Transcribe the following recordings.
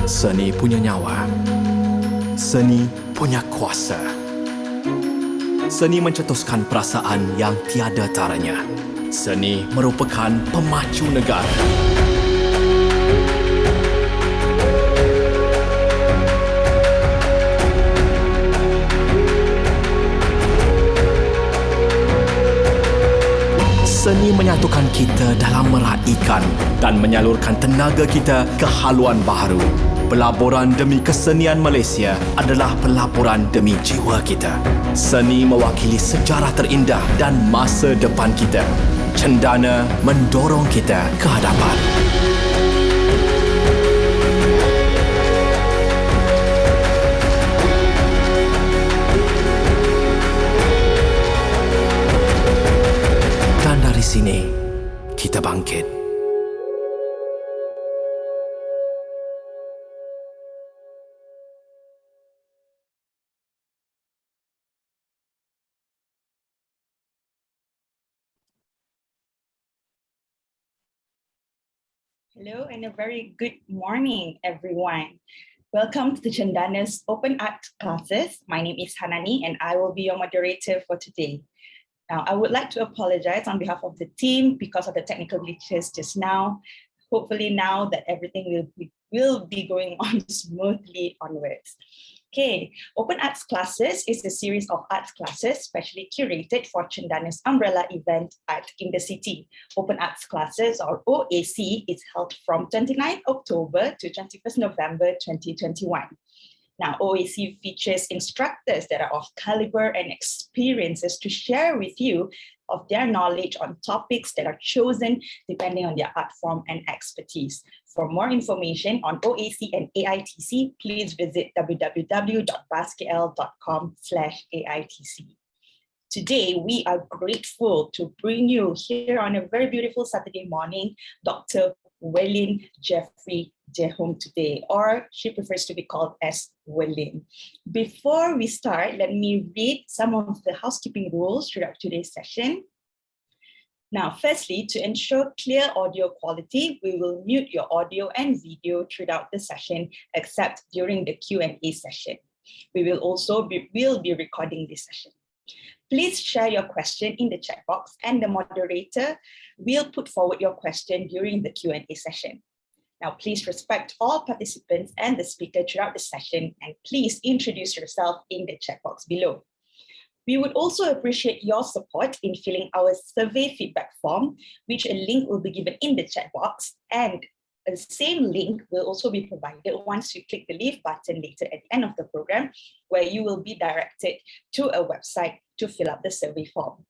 Seni punya nyawa. Seni punya kuasa. Seni mencetuskan perasaan yang tiada taranya. Seni merupakan pemacu negara. Seni menyatukan kita dalam meraihkan dan menyalurkan tenaga kita ke haluan baharu. Pelaburan demi kesenian Malaysia adalah pelaburan demi jiwa kita. Seni mewakili sejarah terindah dan masa depan kita. Cendana mendorong kita ke hadapan. Dan dari sini, kita bangkit. Hello and a very good morning, everyone. Welcome to the Cendana's Open Art classes. My name is Hanani and I will be your moderator for today. Now, I would like to apologize on behalf of the team because of the technical glitches just now. Hopefully now that everything will be going on smoothly onwards. Okay, Open Arts Classes is a series of arts classes specially curated for Cendana's umbrella event Art in the City. Open Arts Classes, or OAC, is held from 29th October to 21st November 2021. Now, OAC features instructors that are of caliber and experiences to share with you of their knowledge on topics that are chosen depending on their art form and expertise. For more information on OAC and AITC, please visit www.baskl.com/AITC. Today, we are grateful to bring you here on a very beautiful Saturday morning, Dr. Welyn Jeffrey Jehom today, or she prefers to be called as Welyn. Before we start, let me read some of the housekeeping rules throughout today's session. Now, firstly, to ensure clear audio quality, we will mute your audio and video throughout the session, except during the Q&A session. We will also be recording this session. Please share your question in the chat box and the moderator will put forward your question during the Q&A session. Now, please respect all participants and the speaker throughout the session, and please introduce yourself in the chat box below. We would also appreciate your support in filling our survey feedback form, which a link will be given in the chat box, and the same link will also be provided once you click the leave button later at the end of the program, where you will be directed to a website to fill out the survey form.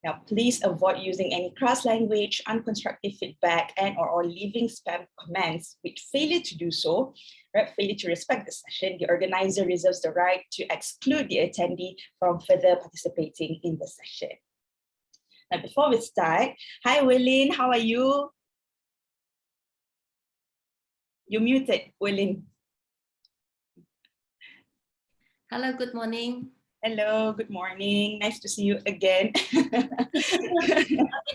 Now, please avoid using any crass language, unconstructive feedback, and or leaving spam comments. With failure to do so, failure to respect the session, the organizer reserves the right to exclude the attendee from further participating in the session. Now, before we start, hi Welyn, how are you? You're muted, Welyn. Hello, good morning. Hello, good morning. Nice to see you again. In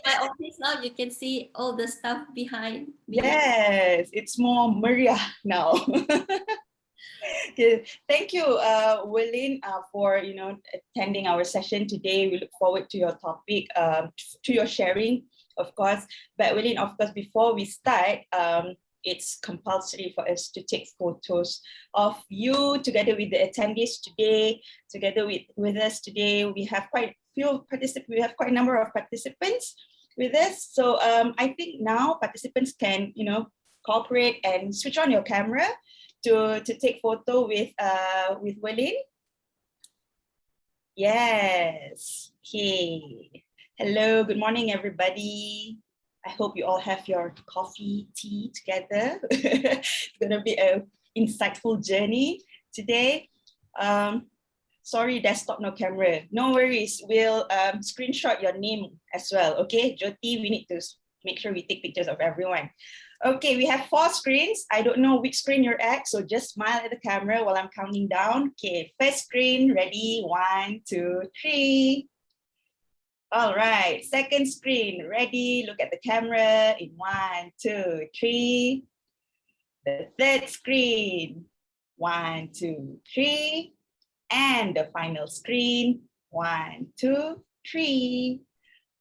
my office now, you can see all the stuff behind me. Yes, it's more meriah now. Okay, thank you, Welyn, for attending our session today. We look forward to your topic, to your sharing, of course. But Welyn, of course, before we start, it's compulsory for us to take photos of you together with the attendees today. Together with us today, we have quite a number of participants with us. So I think now participants can, cooperate and switch on your camera to take photo with Welyn. Yes. Okay. Hello. Good morning, everybody. I hope you all have your coffee, tea together. It's going to be an insightful journey today. Sorry, desktop, no camera. No worries. We'll screenshot your name as well. Okay, Jyoti, we need to make sure we take pictures of everyone. Okay, we have 4 screens. I don't know which screen you're at, so just smile at the camera while I'm counting down. Okay, first screen, ready? 1, 2, 3. All right, second screen, ready? Look at the camera in 1, 2, 3. The third screen. 1, 2, 3. And the final screen. 1, 2, 3.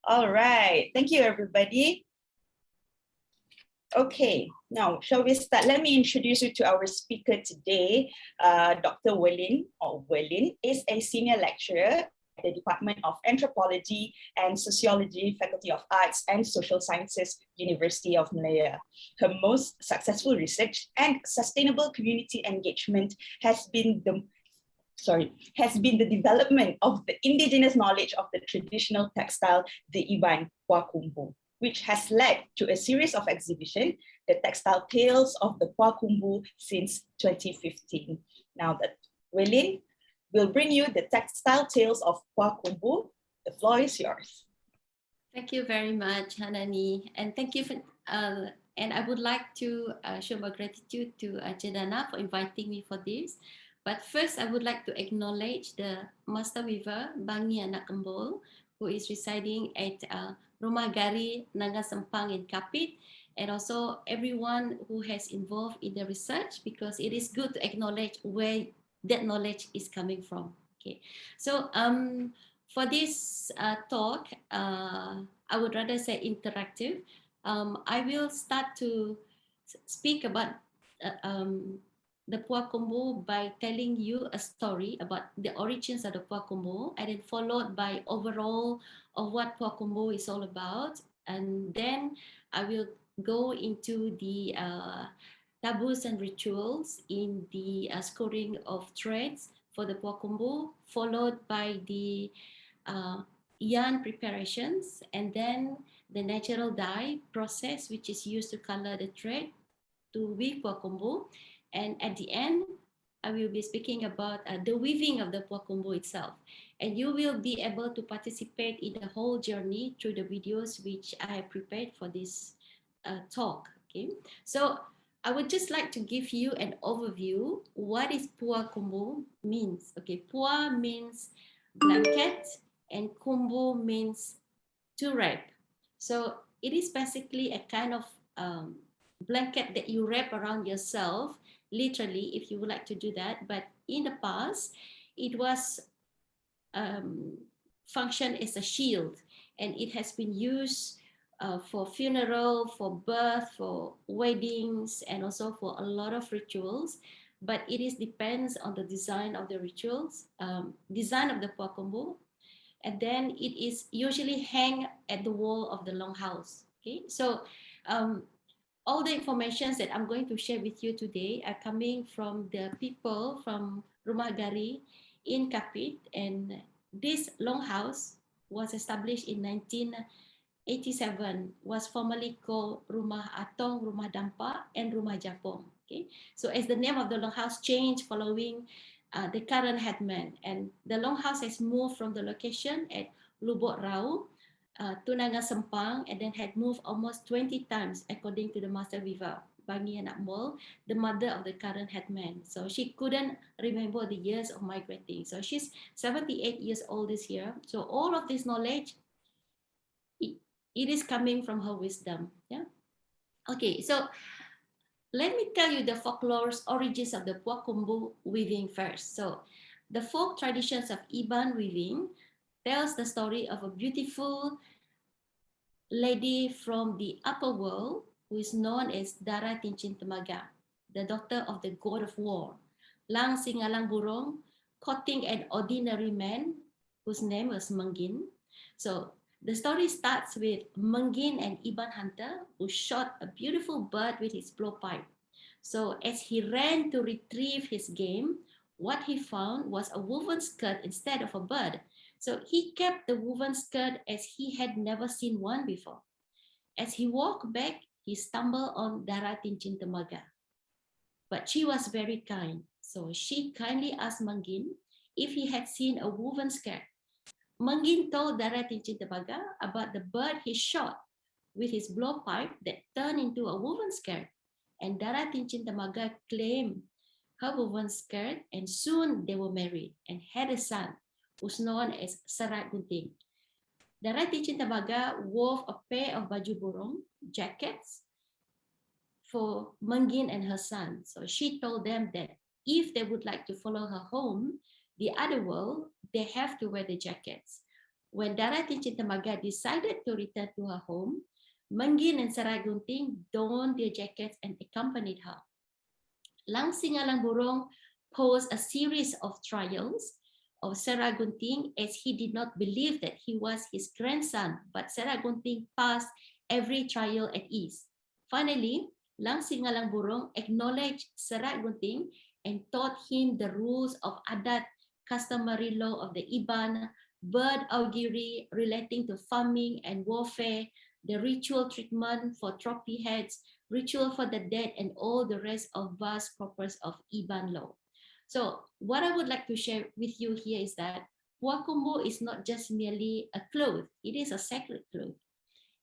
All right. Thank you, everybody. Okay, now shall we start? Let me introduce you to our speaker today. Dr. Welyn, or Welyn, is a senior lecturer at the Department of Anthropology and Sociology, Faculty of Arts and Social Sciences, University of Malaya. Her most successful research and sustainable community engagement has been the development of the indigenous knowledge of the traditional textile, the Iban Kumbu, which has led to a series of exhibitions, the Textile Tales of the Kumbu since 2015. Now that Welyn will bring you the Textile Tales of Kumbu. The floor is yours. Thank you very much, Hanani, and thank you for, and I would like to show my gratitude to Jedana for inviting me for this. But first, I would like to acknowledge the Master Weaver, Bangi Anak Kembol, who is residing at Rumah Gari Naga Sempang in Kapit, and also everyone who has involved in the research, because it is good to acknowledge where that knowledge is coming from. Okay, so for this talk, I would rather say interactive. I will start to speak about the Kumbu by telling you a story about the origins of the Kumbu, and then followed by overall of what Kumbu is all about. And then I will go into the taboos and rituals in the scoring of threads for the Kumbu, followed by the yarn preparations, and then the natural dye process, which is used to color the thread to weave Kumbu. And at the end, I will be speaking about the weaving of the Kumbu itself. And you will be able to participate in the whole journey through the videos which I have prepared for this talk. Okay, so I would just like to give you an overview what is Kumbu means. Okay, Pua means blanket and Kumbu means to wrap. So it is basically a kind of blanket that you wrap around yourself, literally, if you would like to do that. But in the past, it was functioned as a shield, and it has been used for funeral, for birth, for weddings, and also for a lot of rituals. But it is depends on the design of the rituals, design of the Kumbu, and then it is usually hang at the wall of the longhouse. Okay, so all the informations that I'm going to share with you today are coming from the people from Rumah Gari in Kapit, and this longhouse was established in 1987, was formerly called Rumah Atong, Rumah Dampa, and Rumah Japong. Okay, so as the name of the longhouse changed following the current headman, and the longhouse has moved from the location at Lubuk Rau to Naga Sempang, and then had moved almost 20 times according to the Master Weaver, Bangi Anak Mol, the mother of the current headman. So she couldn't remember the years of migrating. So she's 78 years old this year. So all of this knowledge, it is coming from her wisdom. Yeah. Okay, so let me tell you the folklore's origins of the Kumbu weaving first. So the folk traditions of Iban weaving tells the story of a beautiful lady from the upper world who is known as Dara Tincin Temaga, the daughter of the god of war, Lang Singalang Burong, courting an ordinary man whose name was Menggin. So the story starts with Menggin, an Iban hunter who shot a beautiful bird with his blowpipe. So as he ran to retrieve his game, what he found was a woven skirt instead of a bird. So he kept the woven skirt as he had never seen one before. As he walked back, he stumbled on Dara Tincin Temaga. But she was very kind. So she kindly asked Menggin if he had seen a woven skirt. Menggin told Dara Tincin Temaga about the bird he shot with his blowpipe that turned into a woven skirt. And Dara Tincin Temaga claimed her woven skirt, and soon they were married and had a son who's known as Serat Gunting. Dara Tincin Temaga wove a pair of baju burung jackets for Mengin and her son. So she told them that if they would like to follow her home, the other world, they have to wear the jackets. When Darati Cintamaga decided to return to her home, Mengin and Sarai Gunting donned their jackets and accompanied her. Lang Singalang Burong posed a series of trials of Sarah Gunting as he did not believe that he was his grandson, but Sarah Gunting passed every trial at ease. Finally, Lang Singalang Burong acknowledged Sarah Gunting and taught him the rules of adat, customary law of the Iban, bird augury relating to farming and warfare, the ritual treatment for trophy heads, ritual for the dead, and all the rest of vast corpus of Iban law. So what I would like to share with you here is that Kumbu is not just merely a cloth, it is a sacred cloth.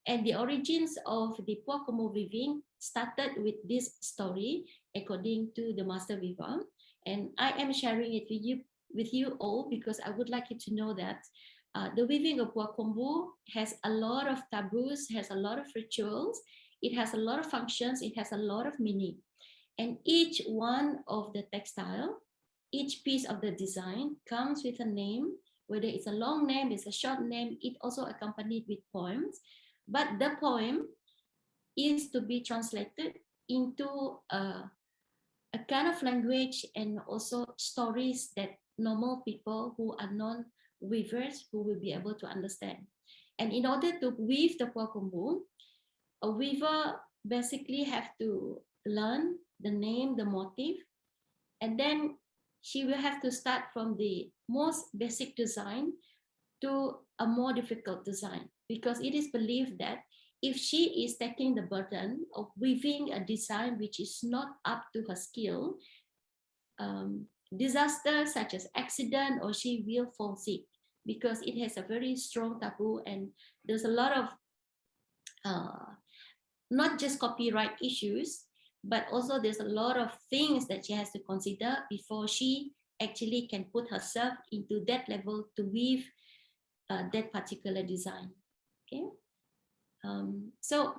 And the origins of the Kumbu weaving started with this story, according to the master weaver. And I am sharing it with you all because I would like you to know that the weaving of Kumbu has a lot of taboos, has a lot of rituals, it has a lot of functions, it has a lot of meaning. And each one of the textile, each piece of the design comes with a name, whether it's a long name, it's a short name, it also accompanied with poems. But the poem is to be translated into a kind of language and also stories that normal people who are non-weavers who will be able to understand. And in order to weave the Kumbu, a weaver basically have to learn the name, the motif, and then she will have to start from the most basic design to a more difficult design, because it is believed that if she is taking the burden of weaving a design which is not up to her skill, disasters such as accident, or she will fall sick, because it has a very strong taboo, and there's a lot of not just copyright issues, but also there's a lot of things that she has to consider before she actually can put herself into that level to weave that particular design. Okay, so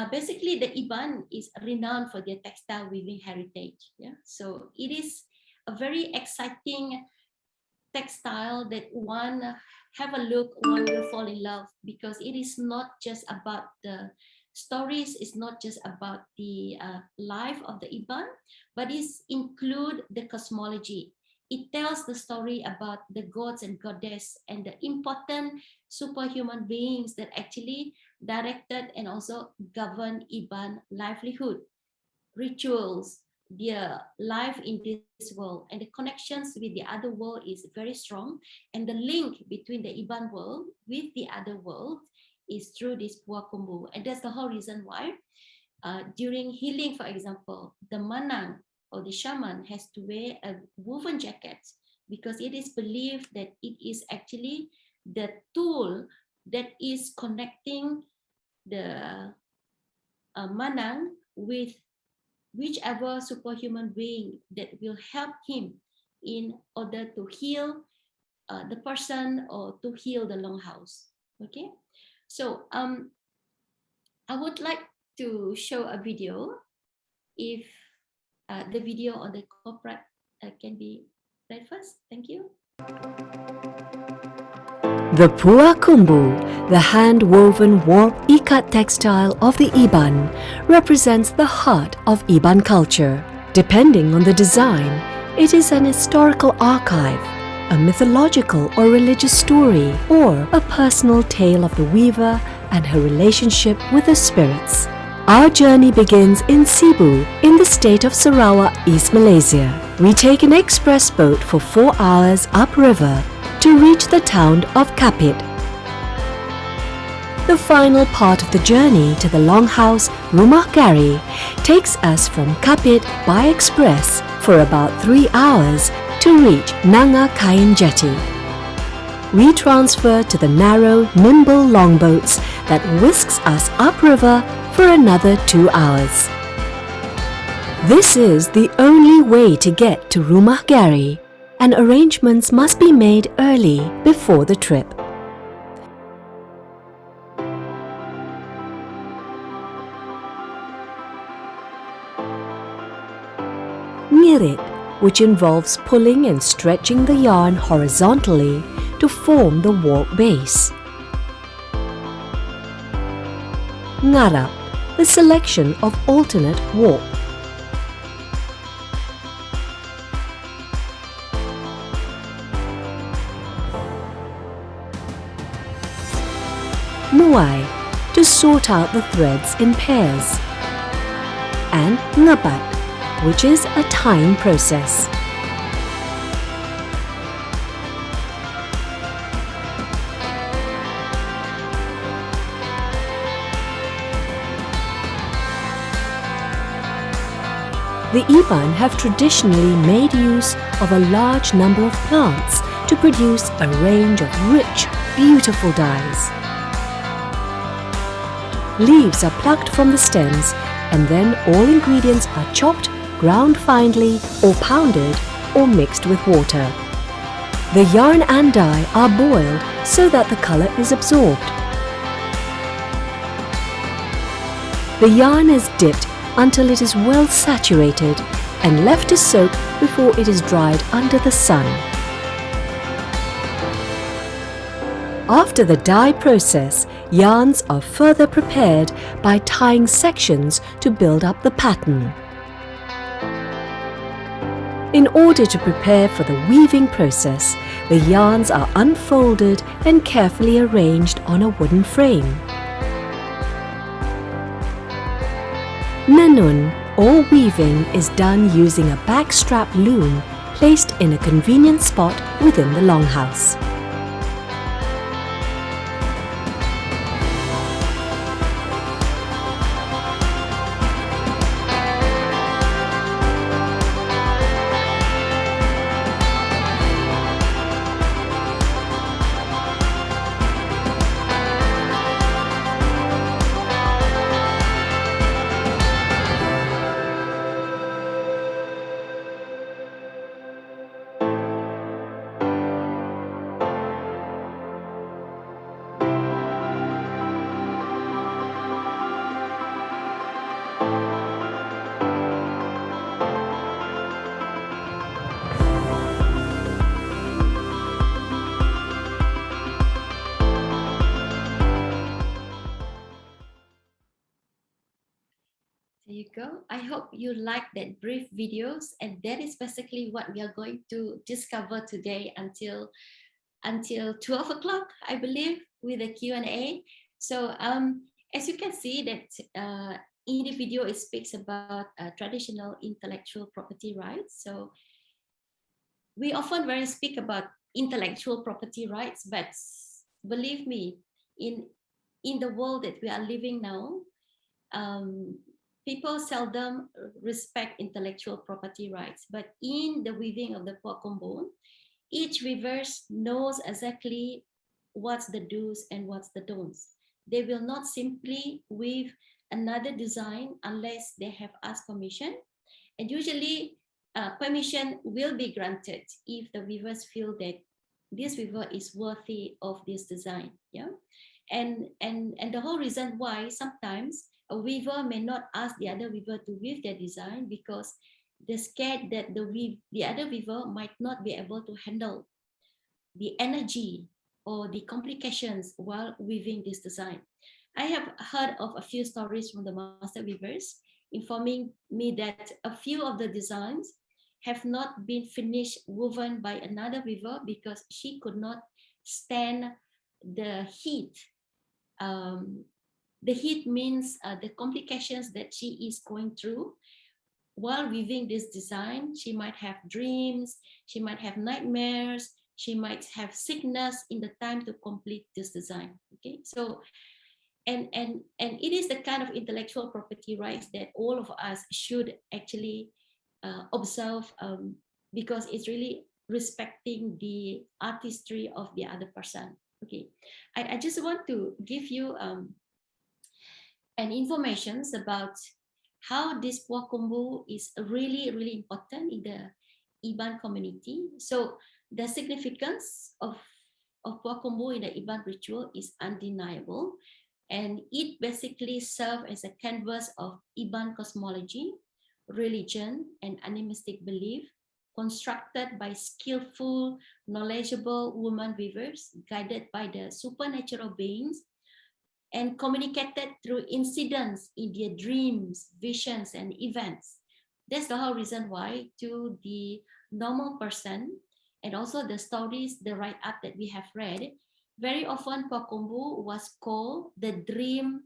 basically the Iban is renowned for their textile weaving heritage. Yeah, so it is a very exciting textile that one have a look, one will fall in love, because it is not just about the stories, it's not just about the life of the Iban, but it include the cosmology. It tells the story about the gods and goddess and the important superhuman beings that actually directed and also govern Iban livelihood, rituals, their life in this world, and the connections with the other world is very strong. And the link between the Iban world with the other world is through this Kumbu. And that's the whole reason why during healing, for example, the manang or the shaman has to wear a woven jacket, because it is believed that it is actually the tool that is connecting the manang with whichever superhuman being that will help him in order to heal the person or to heal the longhouse. Okay, so I would like to show a video. If the video on the corporate can be played first. Thank you. The Kumbu, the hand-woven warp ikat textile of the Iban, represents the heart of Iban culture. Depending on the design, it is an historical archive, a mythological or religious story, or a personal tale of the weaver and her relationship with the spirits. Our journey begins in Cebu, in the state of Sarawak, East Malaysia. We take an express boat for 4 hours upriver to reach the town of Kapit. The final part of the journey to the longhouse Rumah Gari takes us from Kapit by express for about 3 hours to reach Nanga Kain Jetty. We transfer to the narrow, nimble longboats that whisks us upriver for another 2 hours. This is the only way to get to Rumah Gari, and arrangements must be made early before the trip. Ngirit, which involves pulling and stretching the yarn horizontally to form the warp base. Ngarap, the selection of alternate warp. Nuai, to sort out the threads in pairs. And Ngabat, which is a tying process. The Iban have traditionally made use of a large number of plants to produce a range of rich, beautiful dyes. Leaves are plucked from the stems and then all ingredients are chopped, ground finely or pounded or mixed with water. The yarn and dye are boiled so that the color is absorbed. The yarn is dipped until it is well saturated and left to soak before it is dried under the sun. After the dye process, yarns are further prepared by tying sections to build up the pattern. In order to prepare for the weaving process, the yarns are unfolded and carefully arranged on a wooden frame. Nanun, or weaving, is done using a backstrap loom placed in a convenient spot within the longhouse. There you go. I hope you like that brief videos, and that is basically what we are going to discover today until 12 o'clock, I believe, with the Q&A. So as you can see that in the video, it speaks about traditional intellectual property rights. So we often very speak about intellectual property rights, but believe me, in the world that we are living now, people seldom respect intellectual property rights. But in the weaving of the Puak Kumbu, each weaver knows exactly what's the do's and what's the don'ts. They will not simply weave another design unless they have asked permission. And usually permission will be granted if the weavers feel that this weaver is worthy of this design. Yeah. And the whole reason why sometimes a weaver may not ask the other weaver to weave their design because they're scared that the other weaver might not be able to handle the energy or the complications while weaving this design. I have heard of a few stories from the master weavers informing me that a few of the designs have not been finished woven by another weaver because she could not stand the heat. The heat means the complications that she is going through while weaving this design. She might have dreams, she might have nightmares, she might have sickness in the time to complete this design. Okay, so and it is the kind of intellectual property rights that all of us should actually observe, because it's really respecting the artistry of the other person. Okay, I just want to give you and informations about how this Puak Kumbu is really, really important in the Iban community. So the significance of Puak Kumbu in the Iban ritual is undeniable. And it basically serves as a canvas of Iban cosmology, religion, and animistic belief, constructed by skillful, knowledgeable women weavers, guided by the supernatural beings, and communicated through incidents in their dreams, visions, and events. That's the whole reason why to the normal person, and also the stories, the write-up that we have read, very often Kumbu was called the dream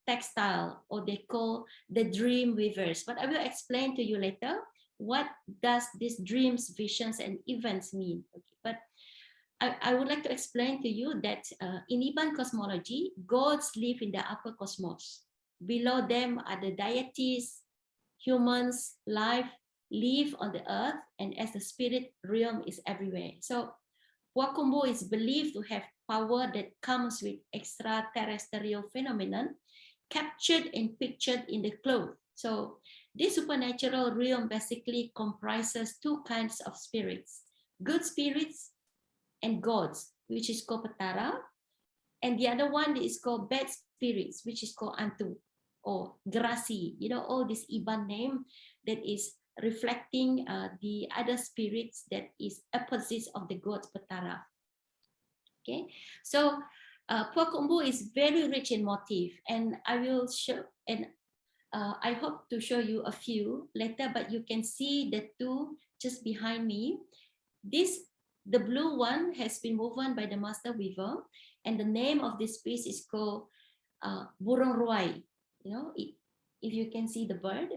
textile, or they call the dream weavers. But I will explain to you later what does these dreams, visions, and events mean. Okay, but I would like to explain to you that in Iban cosmology, gods live in the upper cosmos. Below them are the deities, humans, life live on the earth, and as the spirit realm is everywhere. So Kumbu is believed to have power that comes with extraterrestrial phenomenon captured and pictured in the cloth. So this supernatural realm basically comprises two kinds of spirits, good spirits and gods, which is called Petara, and the other one is called bad spirits, which is called Antu or Grasi. You know, all this Iban name that is reflecting the other spirits that is opposites of the gods Petara. Okay, so Kumbu is very rich in motif, and I will show, and I hope to show you a few later, but you can see the two just behind me. The blue one has been woven by the master weaver, and the name of this piece is called Burung Ruai. You know, if you can see the bird.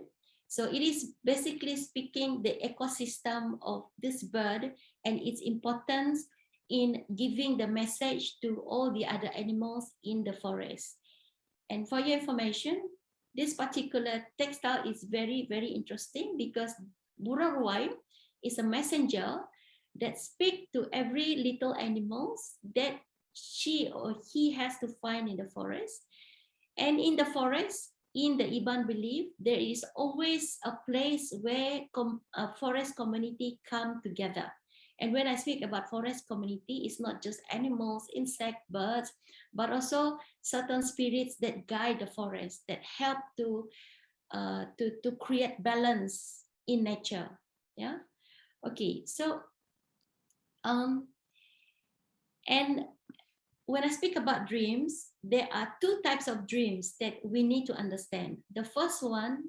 So it is basically speaking the ecosystem of this bird and its importance in giving the message to all the other animals in the forest. And for your information, this particular textile is very, very interesting because Burung Ruai is a messenger that speaks to every little animals that she or he has to find in the forest. And in the forest, in the Iban belief, there is always a place where a forest community come together. And when I speak about forest community, it's not just animals, insects, birds, but also certain spirits that guide the forest, that help to create balance in nature. Yeah. Okay. So, and when I speak about dreams, there are two types of dreams that we need to understand. The first one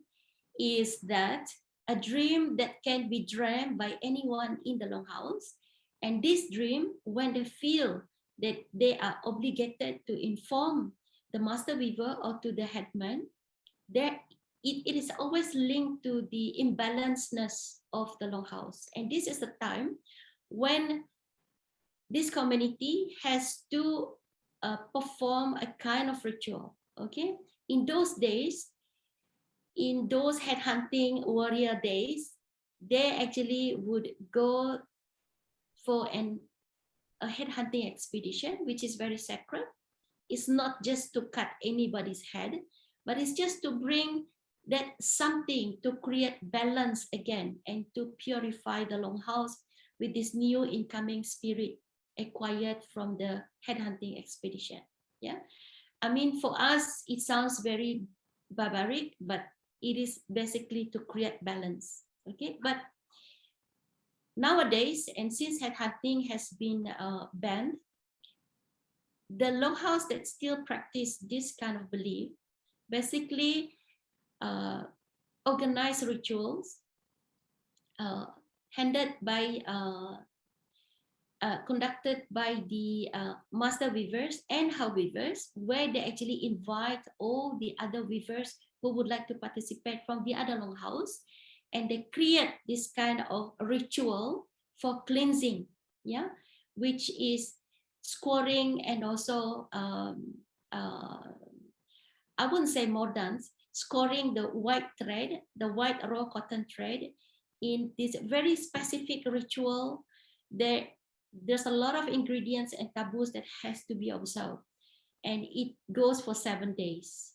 is that a dream that can be dreamed by anyone in the longhouse. And this dream, when they feel that they are obligated to inform the master weaver or to the headman, it is always linked to the imbalancedness of the longhouse. And this is the time when this community has to perform a kind of ritual. Okay, in those days, in those headhunting warrior days, they actually would go for a headhunting expedition, which is very sacred. It's not just to cut anybody's head, but it's just to bring that something to create balance again and to purify the longhouse with this new incoming spirit acquired from the headhunting expedition. Yeah, I mean, for us, it sounds very barbaric, but it is basically to create balance. Okay, but nowadays, and since headhunting has been banned, the longhouse that still practice this kind of belief basically organize rituals handed by conducted by the master weavers and how weavers, where they actually invite all the other weavers who would like to participate from the other longhouse, and they create this kind of ritual for cleansing, yeah, which is scoring and also I wouldn't say modern, scoring the white thread, the white raw cotton thread in this very specific ritual. There's a lot of ingredients and taboos that has to be observed, and it goes for 7 days.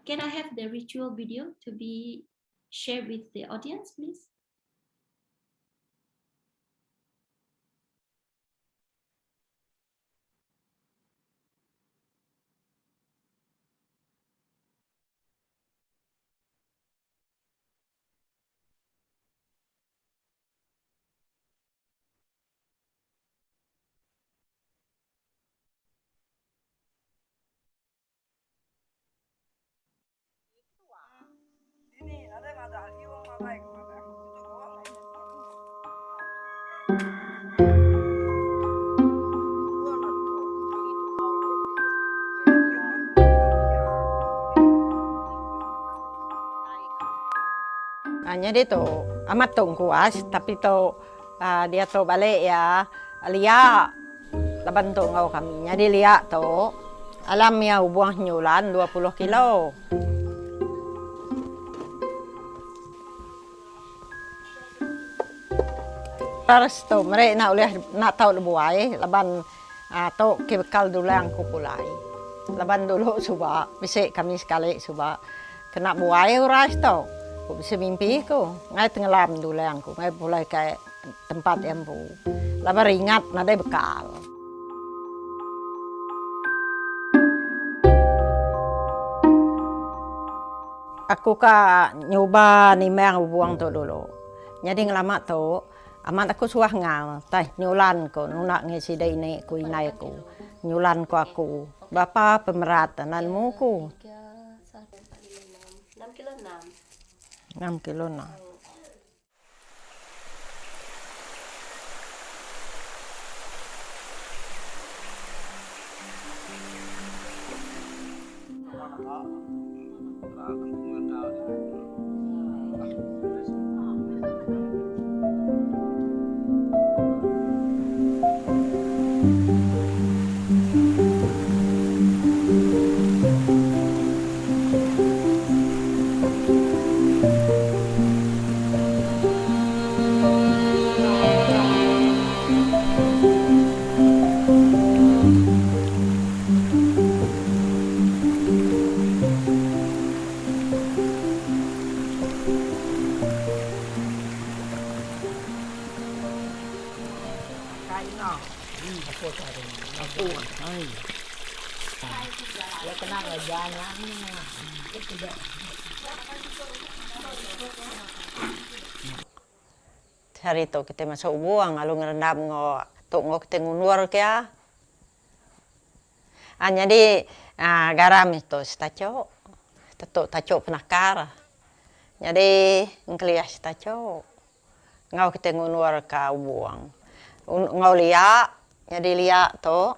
Can I have the ritual video to be shared with the audience, please? Jadi tu amat tung kuas, tapi tu dia tu balik ya liak laban tu ngau kami. Jadi liak tu alam ya buang nyulan 20 kilo. Terus tu mereka nak tahu buai laban tu kebekal dulu yang kupulai. Laban dulu suba, bisa kami sekali suba kena buai uras tu. Aku bisa mimpi ku, ngai tenggelam dulu yang ku, ngai pulai ke tempat yang bu. Laban ingat nadai bekal. Aku ka nyoba ni memang buang tu dulu. Jadi ngelama tu, amat aku suah ngal, tah nyulan ko, nunak ngisi dai ne ku inai ku, nyulan ko aku, bapa pemerat nanmu ku. 6 kilo 6 kilo na. Hari tu kita masuk buang, lalu ngerendam ngo kita ngunur kia. Jadi garam itu setaco, taco penakar. Jadi ngkeliah setaco, ngau kita ngunur ke buang. Ngau liak, jadi liak tu,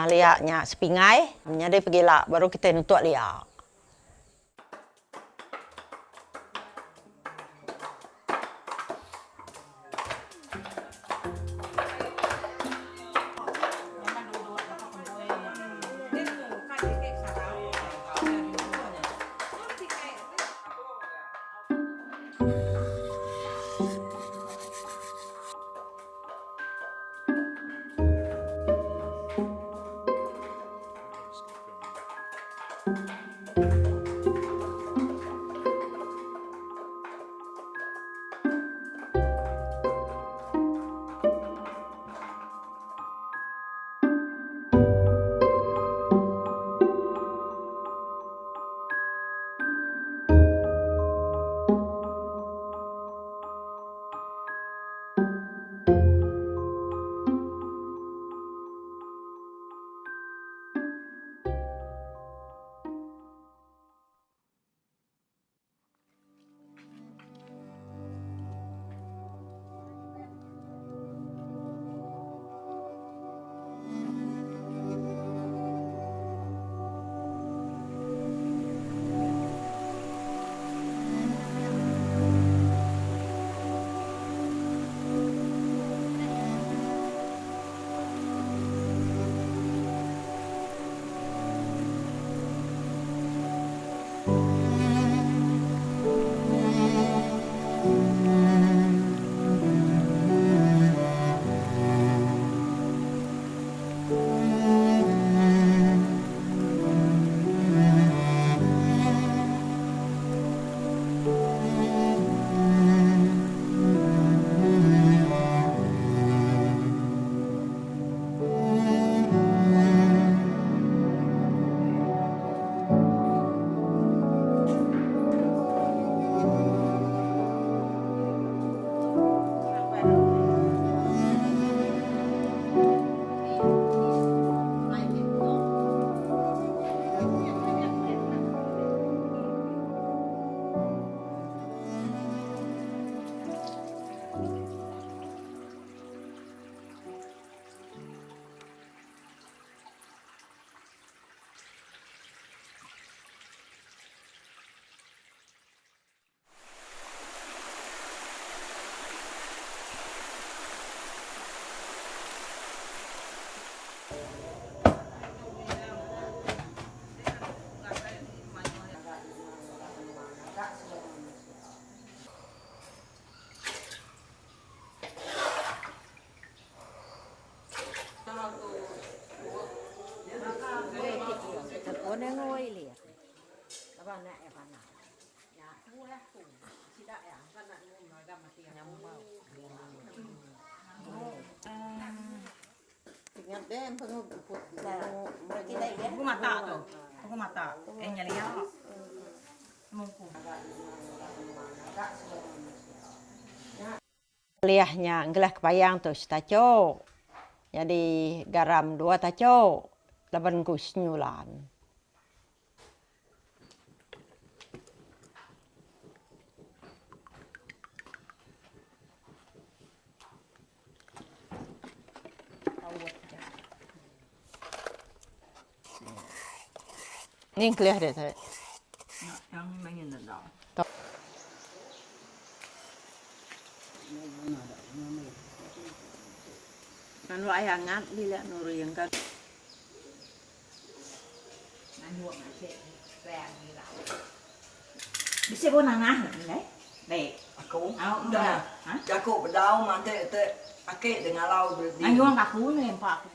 liaknya sepingai, jadi pergi lak, baru kita nutuk liak. Oi lihat. Laban nak ya panah. Ya, tu lah tu. Tidak ya, kan nak naga mati nyambau. Ingat deh, pengen put. Berarti dah ya. Aku mata tu. Aku mata. Nyali ya. Mungku. Liahnya gelah kepayang tu taco. Jadi garam 2 taco. Laban ku senyulan. Ini kelih deh saya. Yang main dah. Kan wa hangat dilihat nuri yang kan. Bisa pun nangah ni. Baik. Aku Dah. Aku berdau mante te pakai dengan lau berdi. Anyuang aku ni empat.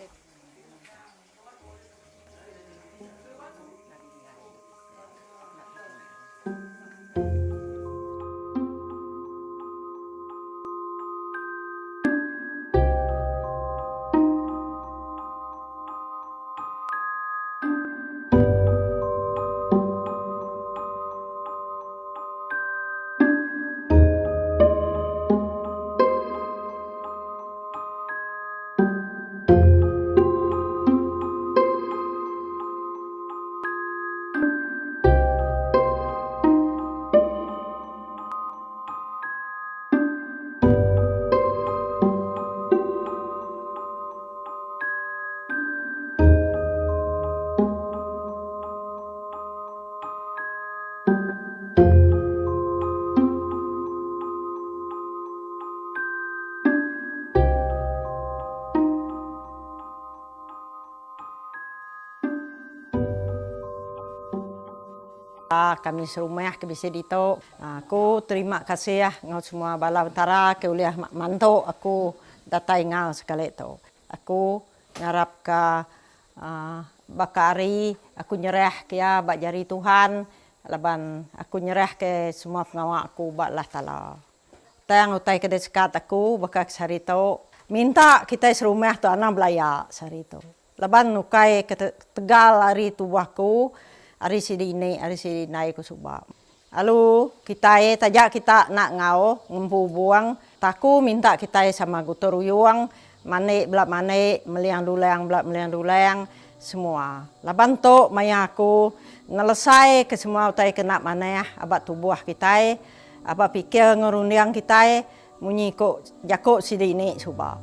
Kami serumah ke bisa dito. Aku terima kasih ya ngau semua bala utara ke uliah manto aku datai ngau sekali tu. Aku ngarap ke bakari, aku nyerah ke ya bak jari Tuhan, laban aku nyerah ke semua pengawak aku bak Allah Taala. Tang utai ke dekat aku bakak sarito minta kita serumah tu anak belaya sarito. Laban ukai ke Tegal hari tubuhku. Ari sidi nai ku subak. Lalu kita tajak kita nak ngau ngempu buang. Taku minta kita sama gutoruyuang manik belak manik meliang dulang semua. Laban tu maya aku ngelesai ke semua utai kena mana ya abat tubuh kita. Abat pikir ngurundiang kita munyi ko jakok sidi ni subak.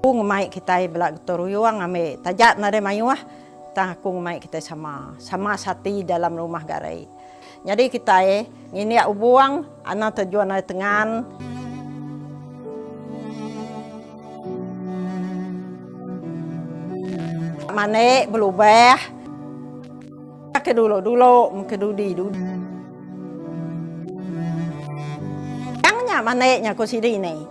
Aku ngemai kita belak gutoruyuang ame tajak nade mayuah. Aku ngomai kita sama sati dalam rumah garai. Jadi kita ini ubuang anak tujuan dari tengan. Manek berubah. Ke dulu ke dudi. Yangnya maneknya ko sini ni.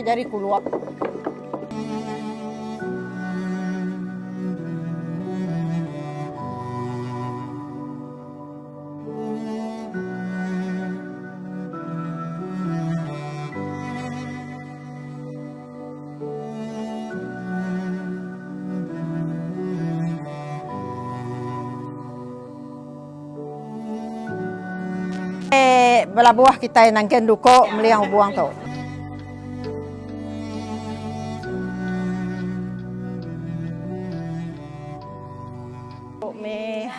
Jari keluar. Belah buah kita nangken duko meliang buang tu.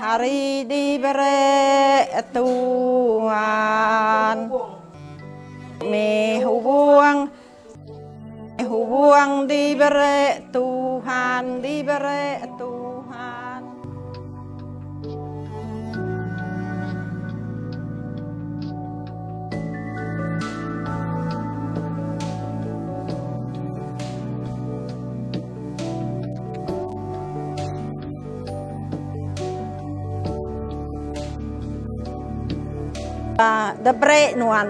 Hari diberi Tuhan Me hubung diberi Tuhan, diberi Tuhan. Diberi nuan.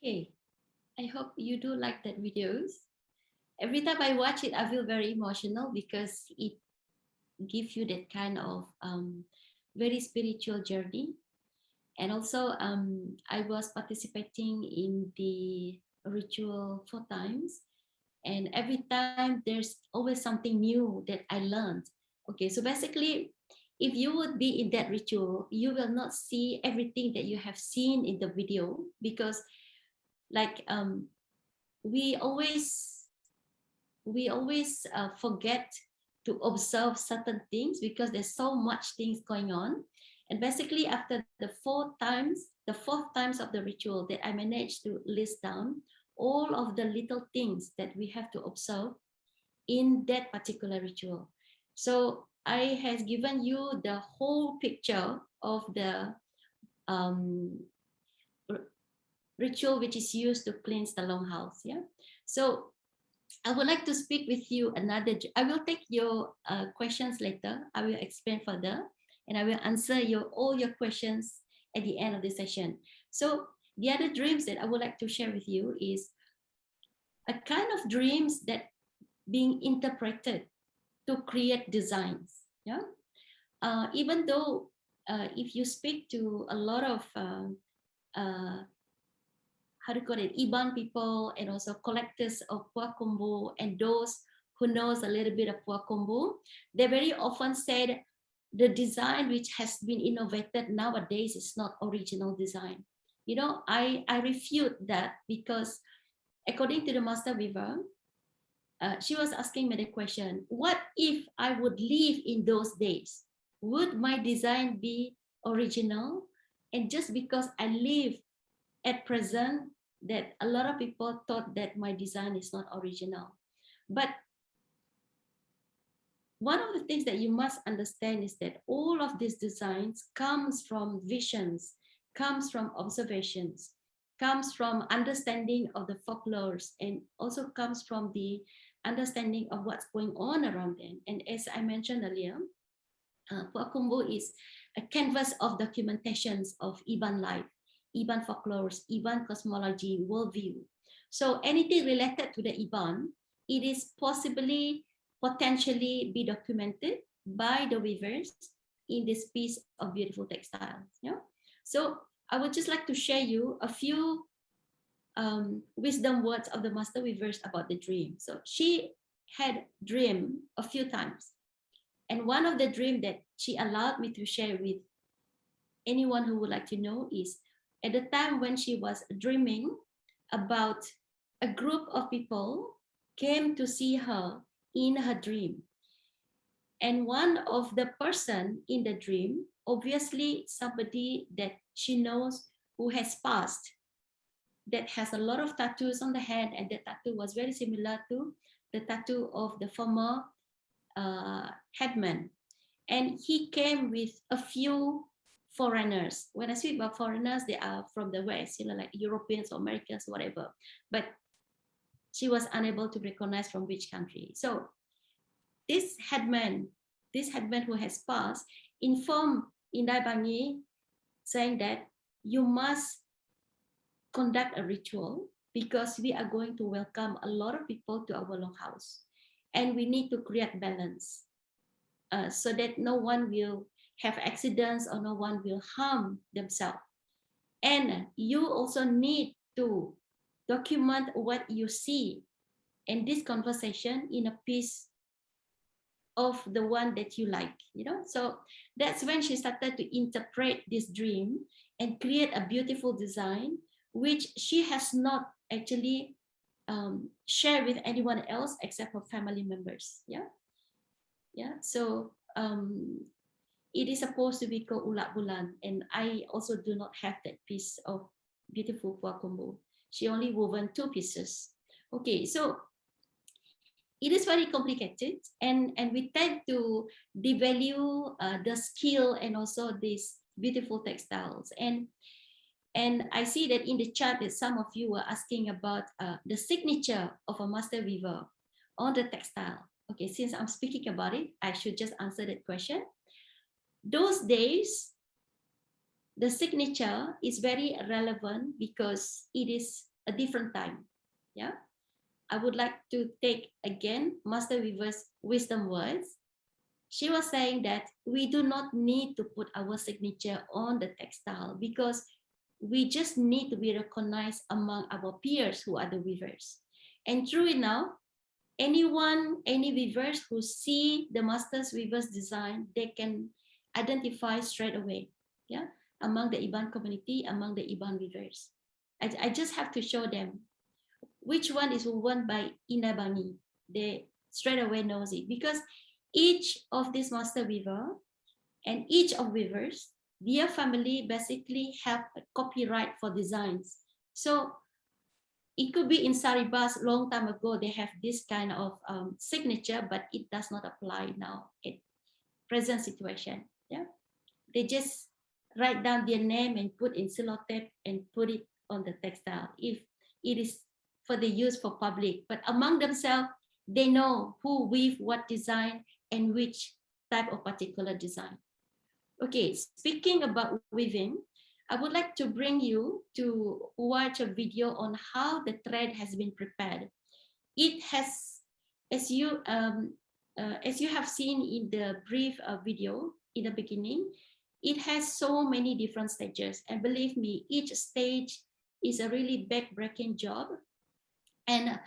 Okay, I hope you do like that videos. Every time I watch it, I feel very emotional because it gives you that kind of very spiritual journey. And also, I was participating in the ritual 4 times, and every time there's always something new that I learned. Okay, so basically, if you would be in that ritual, you will not see everything that you have seen in the video, because like we always forget to observe certain things because there's so much things going on. And basically after the fourth times of the ritual, that I managed to list down all of the little things that we have to observe in that particular ritual. So I have given you the whole picture of the ritual which is used to cleanse the longhouse. Yeah. So I would like to speak with you another. I will take your questions later. I will explain further, and I will answer all your questions at the end of the session. So the other dreams that I would like to share with you is a kind of dreams that being interpreted to create designs. Yeah. Even though if you speak to a lot of how to call it, Iban people and also collectors of Kumbu and those who knows a little bit of Kumbu, they very often said the design which has been innovated nowadays is not original design. You know, I refute that, because according to the master weaver, she was asking me the question, what if I would live in those days? Would my design be original? And just because I live at present, that a lot of people thought that my design is not original. But one of the things that you must understand is that all of these designs comes from visions, comes from observations. comes from understanding of the folklores and also comes from the understanding of what's going on around them. And as I mentioned earlier, Kumbu is a canvas of documentations of Iban life, Iban folklores, Iban cosmology, worldview. So anything related to the Iban, it is potentially be documented by the weavers in this piece of beautiful textiles. Yeah? So I would just like to share you a few wisdom words of the master weavers about the dream. So she had dreamed a few times. And one of the dreams that she allowed me to share with anyone who would like to know is at the time when she was dreaming about a group of people came to see her in her dream. And one of the person in the dream, obviously somebody that she knows who has passed, that has a lot of tattoos on the head, and the tattoo was very similar to the tattoo of the former headman. And he came with a few foreigners. When I speak about foreigners, they are from the West, like Europeans or Americans, whatever. But she was unable to recognize from which country. So this headman who has passed, informed Indai Bangi, saying that you must conduct a ritual because we are going to welcome a lot of people to our longhouse, and we need to create balance so that no one will have accidents or no one will harm themselves. And you also need to document what you see in this conversation in a piece of the one that you like, So that's when she started to interpret this dream and create a beautiful design, which she has not actually shared with anyone else except for family members. So it is supposed to be called Ulat Bulan, and I also do not have that piece of beautiful Kumbu. She only woven 2 pieces. Okay, so it is very complicated, and we tend to devalue the skill and also these beautiful textiles. And I see that in the chat that some of you were asking about the signature of a master weaver on the textile. Okay, since I'm speaking about it, I should just answer that question. Those days, the signature is very relevant because it is a different time. Yeah, I would like to take again Master Weaver's wisdom words. She was saying that we do not need to put our signature on the textile because we just need to be recognized among our peers who are the weavers. And true enough, any weavers who see the master's weaver's design, they can identify straight away, among the Iban community, among the Iban weavers. I just have to show them which one is woven by Indai Bangi. They straight away knows it because each of this master weaver and each of weavers, their family basically have a copyright for designs. So it could be in Saribas long time ago, they have this kind of signature, but it does not apply now in present situation. They just write down their name and put in sellotape and put it on the textile if it is for the use for public. But among themselves, they know who weave what design and which type of particular design. Okay, speaking about weaving, I would like to bring you to watch a video on how the thread has been prepared. It has, as you have seen in the brief video in the beginning, it has so many different stages. And believe me, each stage is a really back-breaking job. And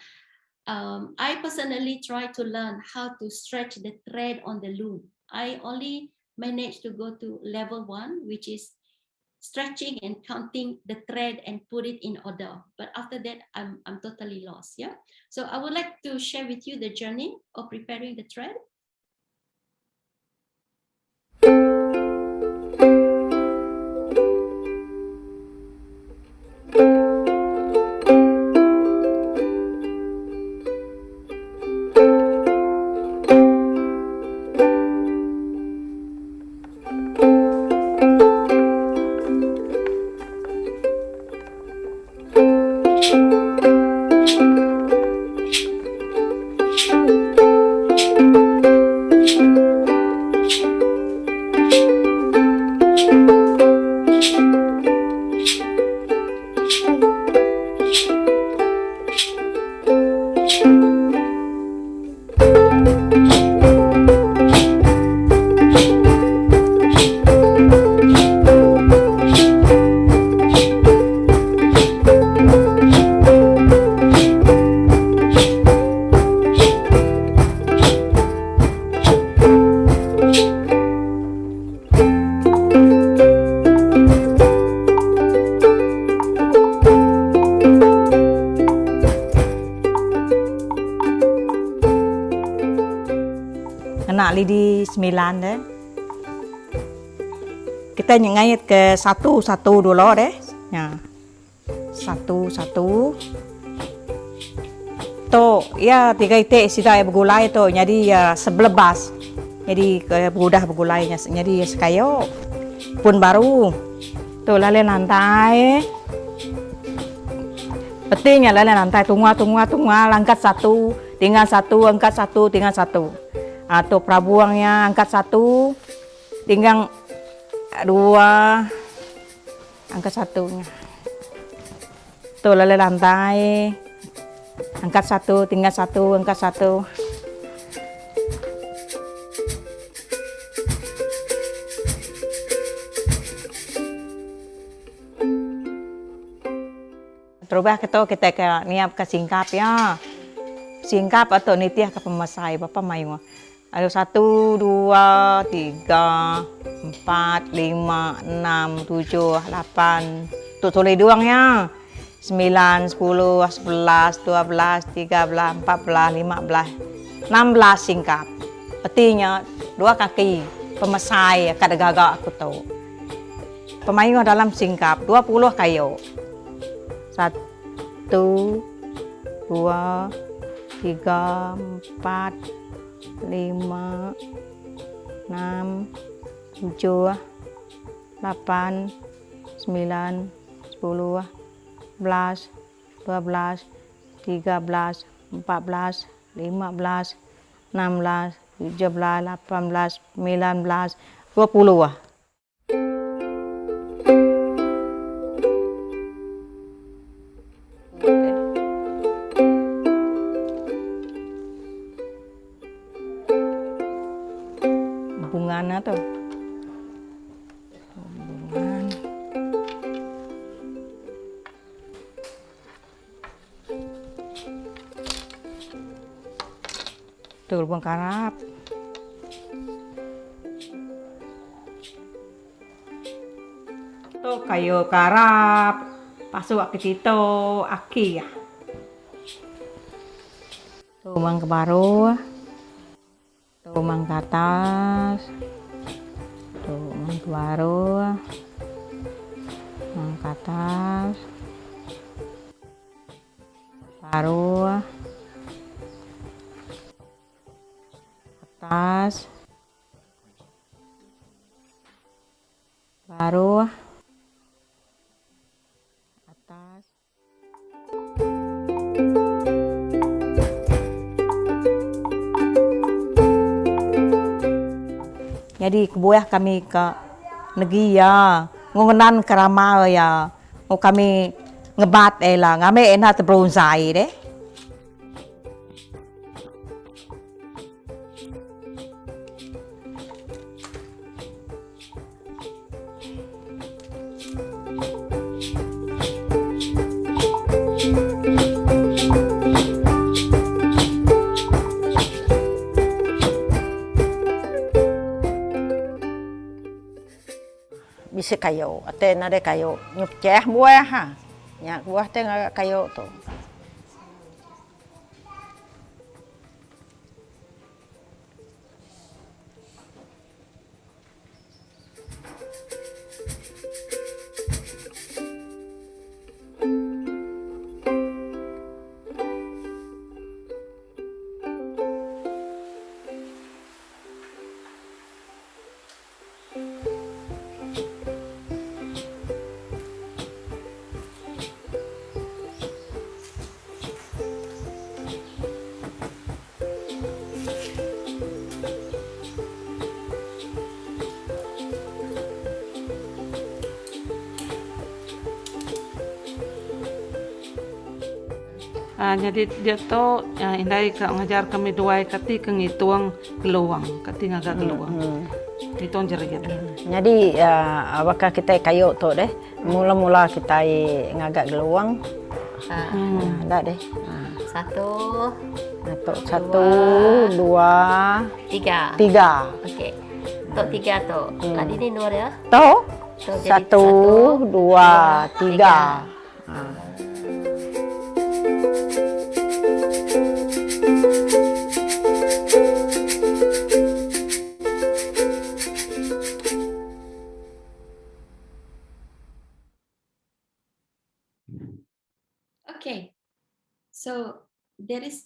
I personally try to learn how to stretch the thread on the loom. I only managed to go to level 1, which is stretching and counting the thread and put it in order. But after that, I'm totally lost. So I would like to share with you the journey of preparing the thread. nak lidi 9 deh. Kita ngait ke satu dulu deh. Ya. Satu. To ya 3 itik sida bergulai to. Jadi ya 11. Jadi mudah bergulainya. Jadi sekayo pun baru. Tu lale lantai. Pentingnya lale lantai tunggu angkat 1, tinggal 1, angkat 1, tinggal 1. Atau prabuangnya angkat 1, tinggal 2, angkat 1-nya. Tu lale lantai. Angkat 1, tinggal 1, angkat 1. Terubah kita niap ke singkap ya. Singkap atau nitiah ke pemasai Bapak mayu. Ada 1, 2, 3, 4, 5, 6, 7, 8. Tu tulis doangnya. 9, 10, 11, 12, 13, 14, 15, 16 singkap. Artinya 2 kaki pemasai kada gagak aku tahu. Pemayu dalam singkap 20 kayu. 1, 2, 3, 4, 5, 6, 7, 8, 9, 10, 11, 12, 13, 14, 15, 16, 17, 18, 19, 20. Bunganya tuh. Tuh lubang karap. Tuh kayu karap. Pasuk ke situ aki ya. Tuh mang ke baru. Tuh mang ke atas. Tuh mang ke baru. Mang ke atas. Baru. Atas, baru, atas. Jadi kebuah kami ke negeri ya, ngungenan kerama ya, mau kami ngebat lah, ngame enak terbronzai deh. Bisa kayu, ate nade kayu nyup ceh buah ha, nyak buah teh ngagak kayu tu. Jadi dia tu indai ngajar kami dua kati ngituang geluang, kati ngagak geluang. Itu jerit. Jadi apakah kita kayu tu deh, mula-mula kita ngagak geluang. Ada deh. 1, 1, 2, 3. 3. Okey. Tok 3 tu. Tadi ni nur ya. Tu? So, jadi 1, 2, 3.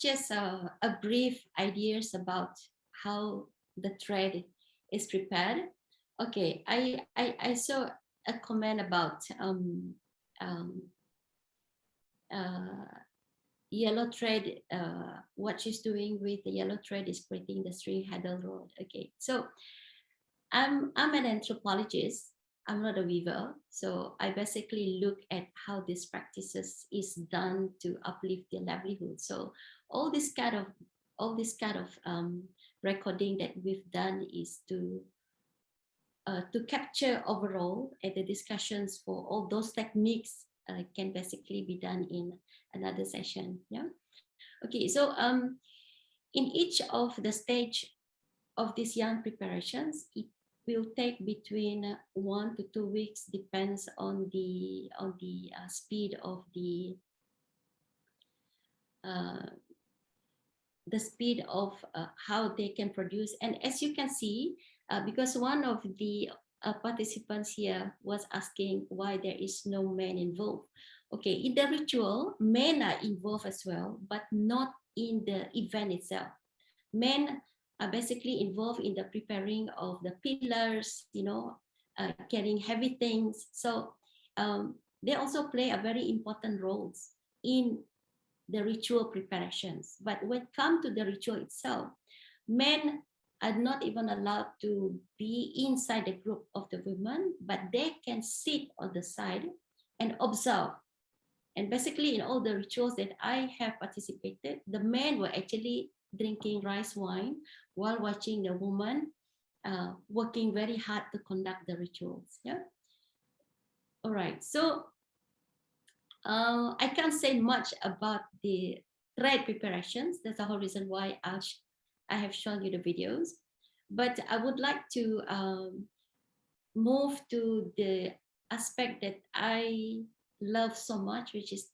just a brief ideas about how the thread is prepared. Okay, I saw a comment about yellow thread. What she's doing with the yellow thread is creating the string handle roll. Okay, so I'm an anthropologist. I'm not a weaver, so I basically look at how these practices is done to uplift their livelihood. So all this kind of recording that we've done is to capture overall, and the discussions for all those techniques can basically be done in another session. Yeah. Okay. So in each of the stage of these yarn preparations, it will take between 1 to 2 weeks, depends on the speed of the speed of how they can produce. And as you can see, because one of the participants here was asking why there is no men involved. Okay, in the ritual, men are involved as well, but not in the event itself. Men are basically involved in the preparing of the pillars, carrying heavy things. So they also play a very important roles in the ritual preparations. But when it comes to the ritual itself, men are not even allowed to be inside the group of the women, but they can sit on the side and observe. And basically in all the rituals that I have participated, the men were actually drinking rice wine while watching the woman working very hard to conduct the rituals. Yeah. All right. So I can't say much about the thread preparations. That's the whole reason why I have shown you the videos. But I would like to move to the aspect that I love so much, which is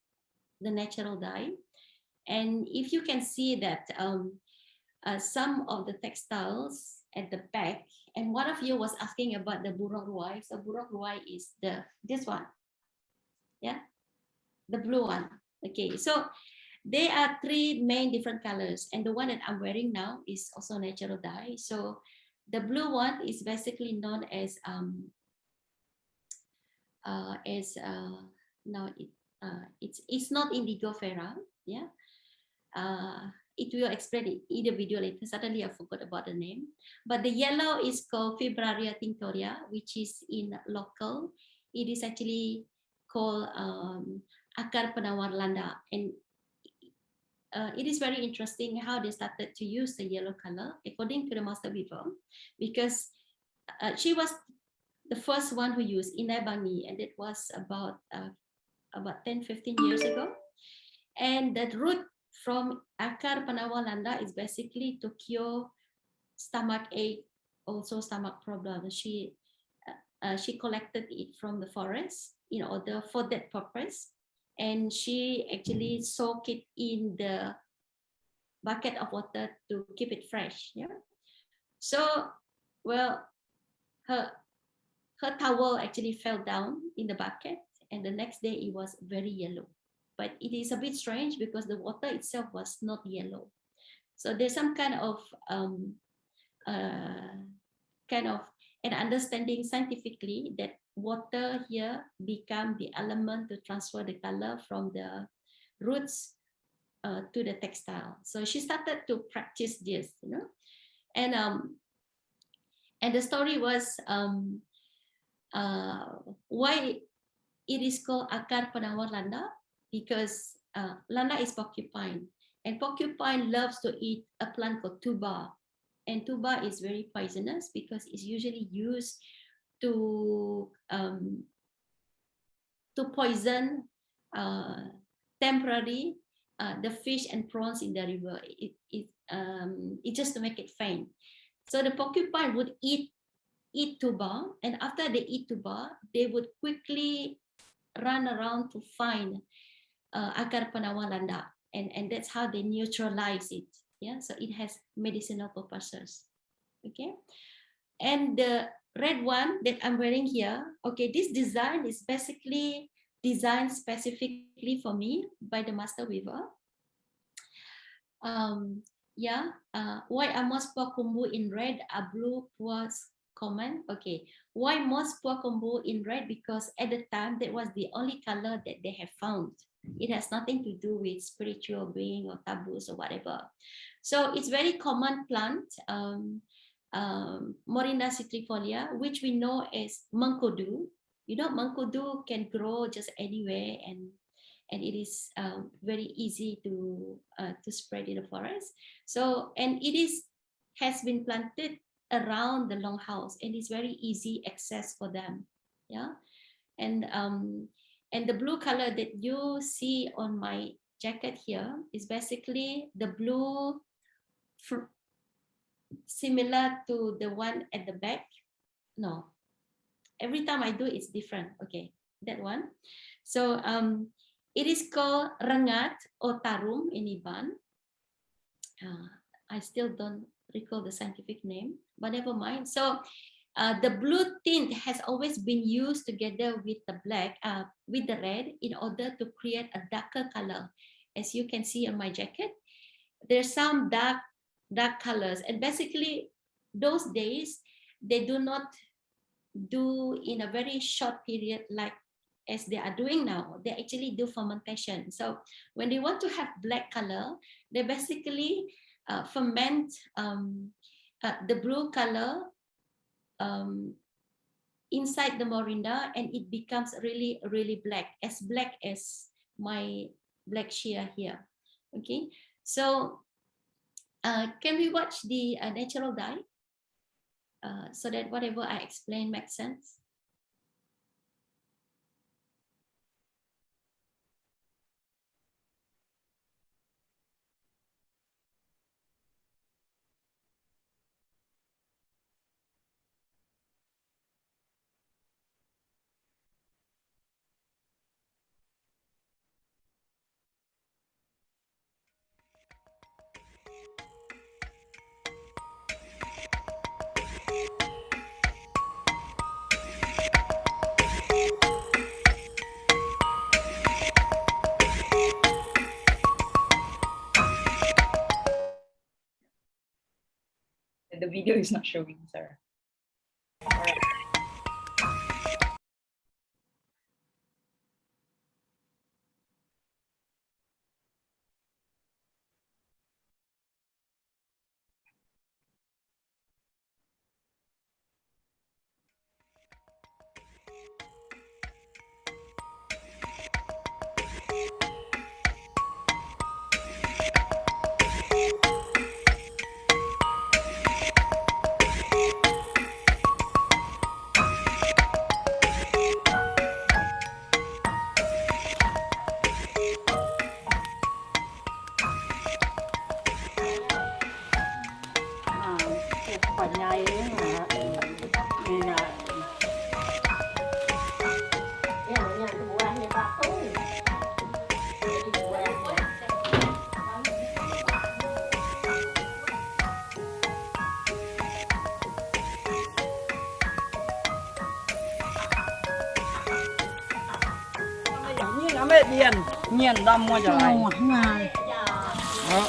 the natural dye. And if you can see that some of the textiles at the back, and one of you was asking about the burung ruai. So burung ruai is this one, yeah, the blue one. Okay, so there are 3 main different colors, and the one that I'm wearing now is also natural dye. So the blue one is basically known as now it's not indigo ferra, yeah. It will explain it in the video later. Suddenly I forgot about the name. But the yellow is called Fibraria tinctoria, which is in local. It is actually called akar penawar landa. And it is very interesting how they started to use the yellow color, according to the master weaver, because she was the first one who used Inai Bangi, and it was about 10-15 years ago. And the root from akar penawar landa is basically to cure stomach ache, also stomach problem. She collected it from the forest in order for that purpose, and she actually soaked it in the bucket of water to keep it fresh. Yeah. So, well, her towel actually fell down in the bucket, and the next day it was very yellow. But it is a bit strange because the water itself was not yellow. So there's some kind of an understanding scientifically that water here become the element to transfer the color from the roots to the textile. So she started to practice this, and the story was why it is called akar penawar landa, because landa is porcupine, and porcupine loves to eat a plant called tuba, and tuba is very poisonous because it's usually used to poison temporarily the fish and prawns in the river. It just to make it faint. So the porcupine would eat tuba, and after they eat tuba, they would quickly run around to find akar penawar landa, and that's how they neutralize it. Yeah, so it has medicinal purposes. Okay, and the red one that I'm wearing here, okay, this design is basically designed specifically for me by the master weaver. Yeah. Why are most poor Kumbu in red? Are blue was common? Okay. Why most poor Kumbu in red? Because at the time that was the only color that they have found. It has nothing to do with spiritual being or taboos or whatever. So it's very common plant, Morinda citrifolia, which we know as mangkudu. You know, mangkudu can grow just anywhere, and it is very easy to spread in the forest. So, and it has been planted around the longhouse, and it's very easy access for them. Yeah, and the blue color that you see on my jacket here is basically the blue similar to the one at the back. No, every time I do it's different. Okay, that one. So it is called rengat or tarum in Iban. I still don't recall the scientific name, but never mind. So the blue tint has always been used together with the black, with the red, in order to create a darker color. As you can see on my jacket, there's some dark colors, and basically those days they do not do in a very short period like as they are doing now. They actually do fermentation. So when they want to have black color, they basically ferment the blue color inside the morinda, and it becomes really, really black as my black shear here. Okay, so can we watch the natural dye so that whatever I explain makes sense? The video is not showing, sir. All right. Nhiên đâm mua trở lại. Đó.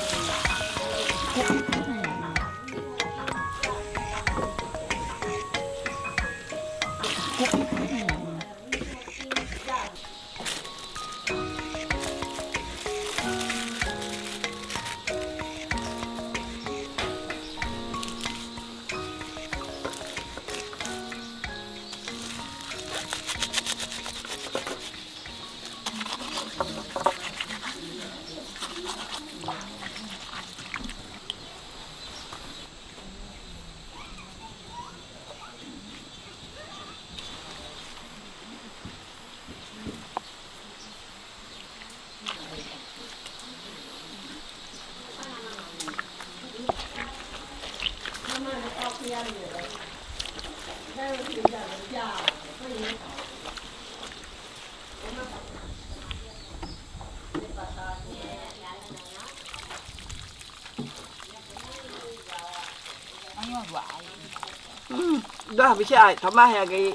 Dah bisa tambah lagi.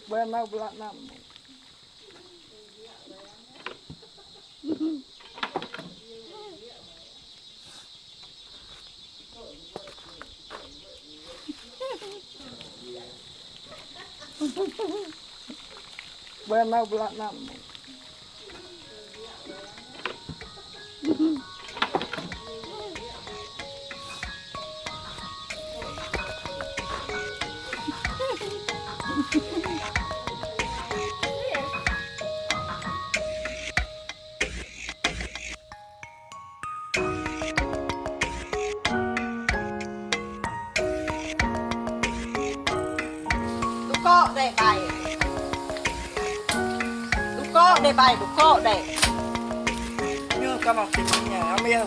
Berapa bulan mau belak nam. Duko deh bay. Duko deh bay, duko deh. Như các bạn tìm nhà em bây giờ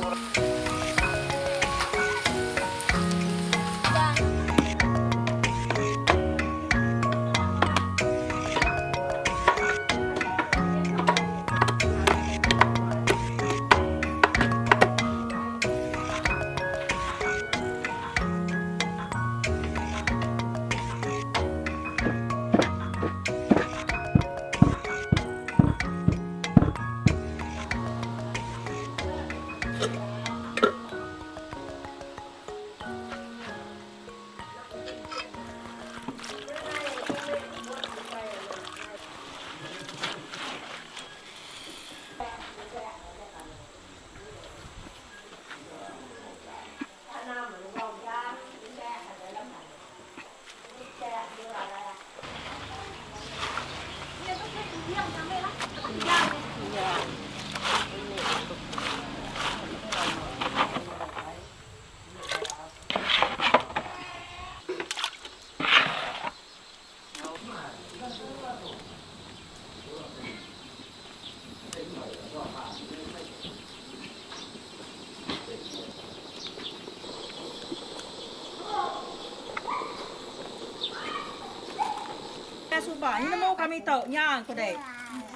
Subah ini mau kami tahu nya aku deh.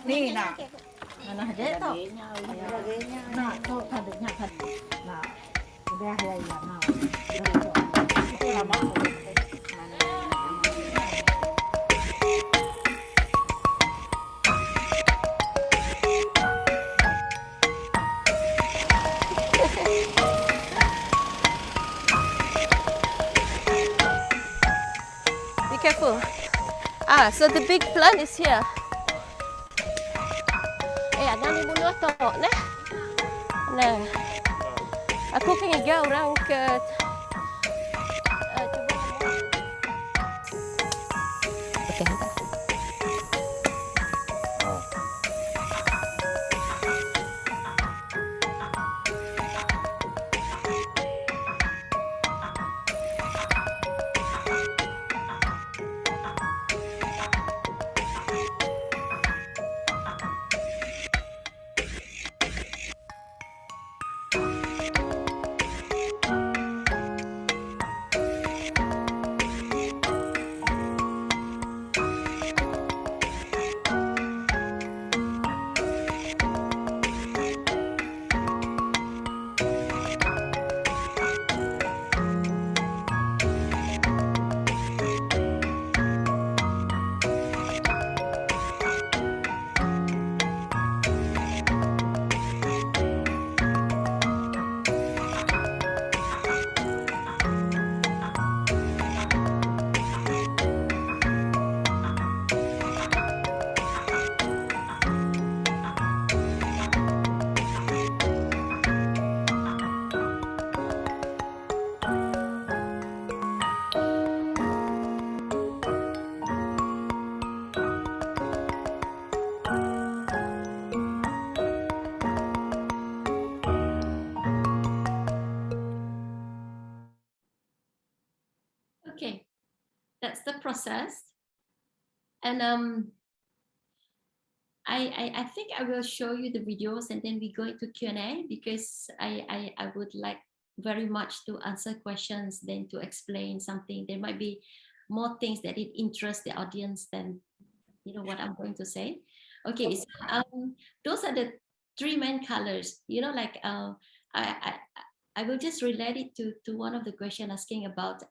Nih nak. Nah, deh toh. Nah, toh kadenya kad. Nah, udah ya ya nah. Itu lama. Be careful. So the big plant is here. Ada ni bunuh tu, nah. Nah. Aku kena jauh orang ke. Okay, hentar. Okay, that's the process. And I think I will show you the videos and then we go into Q&A because I would like very much to answer questions than to explain something. There might be more things that it interests the audience than what I'm going to say. Okay, so those are the three main colors. Like I will just relate it to one of the question asking about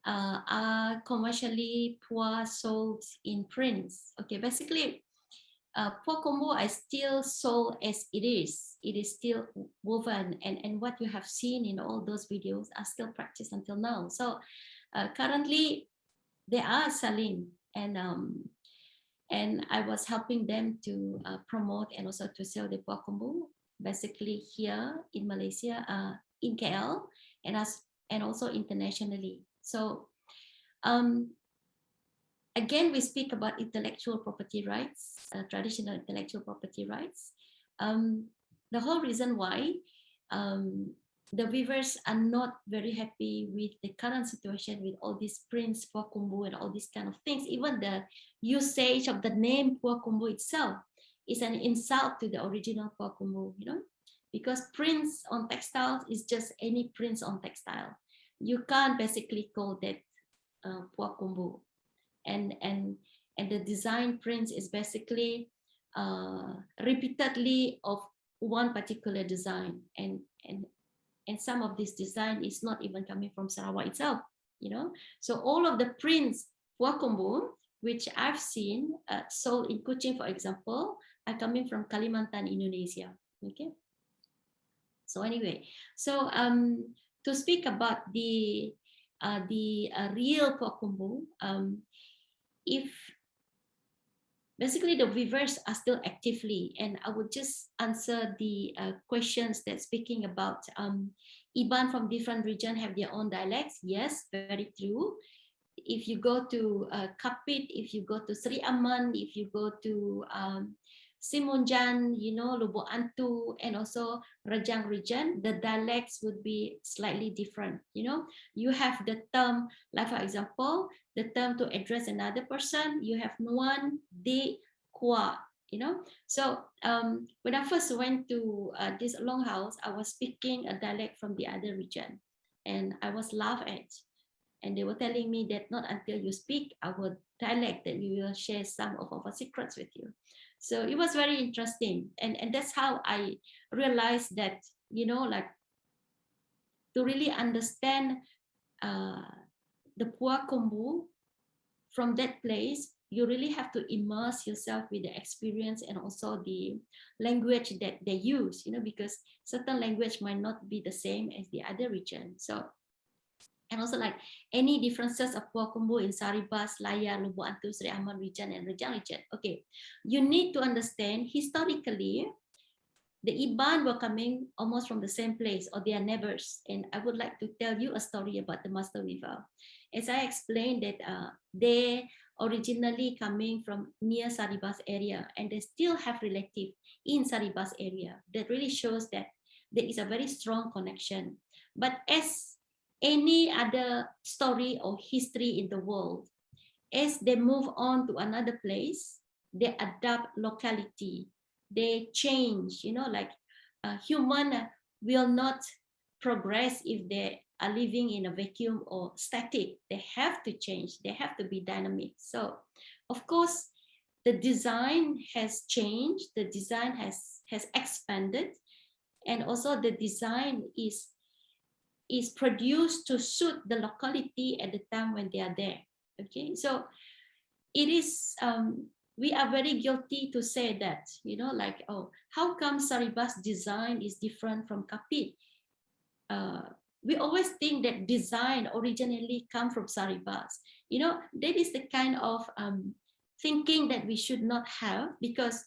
are commercially poor sold in prints. Okay, basically, poor Kumbu I still sold as it is. It is still woven, and what you have seen in all those videos are still practiced until now. So currently, they are selling, and and I was helping them to promote and also to sell the Puak Kumbu, basically here in Malaysia, in KL, and also internationally. So again, we speak about intellectual property rights, traditional intellectual property rights. The whole reason why the weavers are not very happy with the current situation with all these prints, Puak Kumbu, and all these kind of things. Even the usage of the name Puak Kumbu itself is an insult to the original Puak Kumbu, you know, because prints on textiles is just any prints on textile. You can't basically call that Puak Kumbu. And the design prints is basically repeatedly of one particular design, and some of this design is not even coming from Sarawak itself, you know. So all of the prints Puak Kumbu which I've seen sold in Kuching, for example, are coming from Kalimantan, Indonesia. Okay. So anyway, so to speak about the real Puak Kumbu, if basically the weavers are still actively, and I would just answer the questions that speaking about Iban from different regions have their own dialects. Yes, very true. If you go to Kapit, if you go to Sri Aman, if you go to Simunjan, you know, Lubuk Antu, and also Rajang region, the dialects would be slightly different. You know, you have the term, like for example, the term to address another person, you have Nuan, De, Kwa, you know. So when I first went to this longhouse, I was speaking a dialect from the other region, and I was laughed at. And they were telling me that not until you speak our dialect that we will share some of our secrets with you. So it was very interesting. And that's how I realized that, you know, like to really understand the Puak Kumbu from that place, you really have to immerse yourself with the experience and also the language that they use, you know, because certain language might not be the same as the other region. So, and also like any differences of Puak Kumbu in Saribas, Layar, Lubuk Antu, Sri Aman region, and Rejang region. Okay, you need to understand historically, the Iban were coming almost from the same place, or they are neighbors. And I would like to tell you a story about the master weaver. As I explained that they originally coming from near Saribas area, and they still have relative in Saribas area. That really shows that there is a very strong connection. But as any other story or history in the world, as they move on to another place, they adapt locality, they change, you know, like human will not progress if they are living in a vacuum or static. They have to change, they have to be dynamic. So of course the design has changed, the design has expanded, and also the design is produced to suit the locality at the time when they are there. Okay, so it is we are very guilty to say that, you know, like, oh, how come Saribas design is different from Kapit? We always think that design originally come from Saribas. You know, that is the kind of thinking that we should not have, because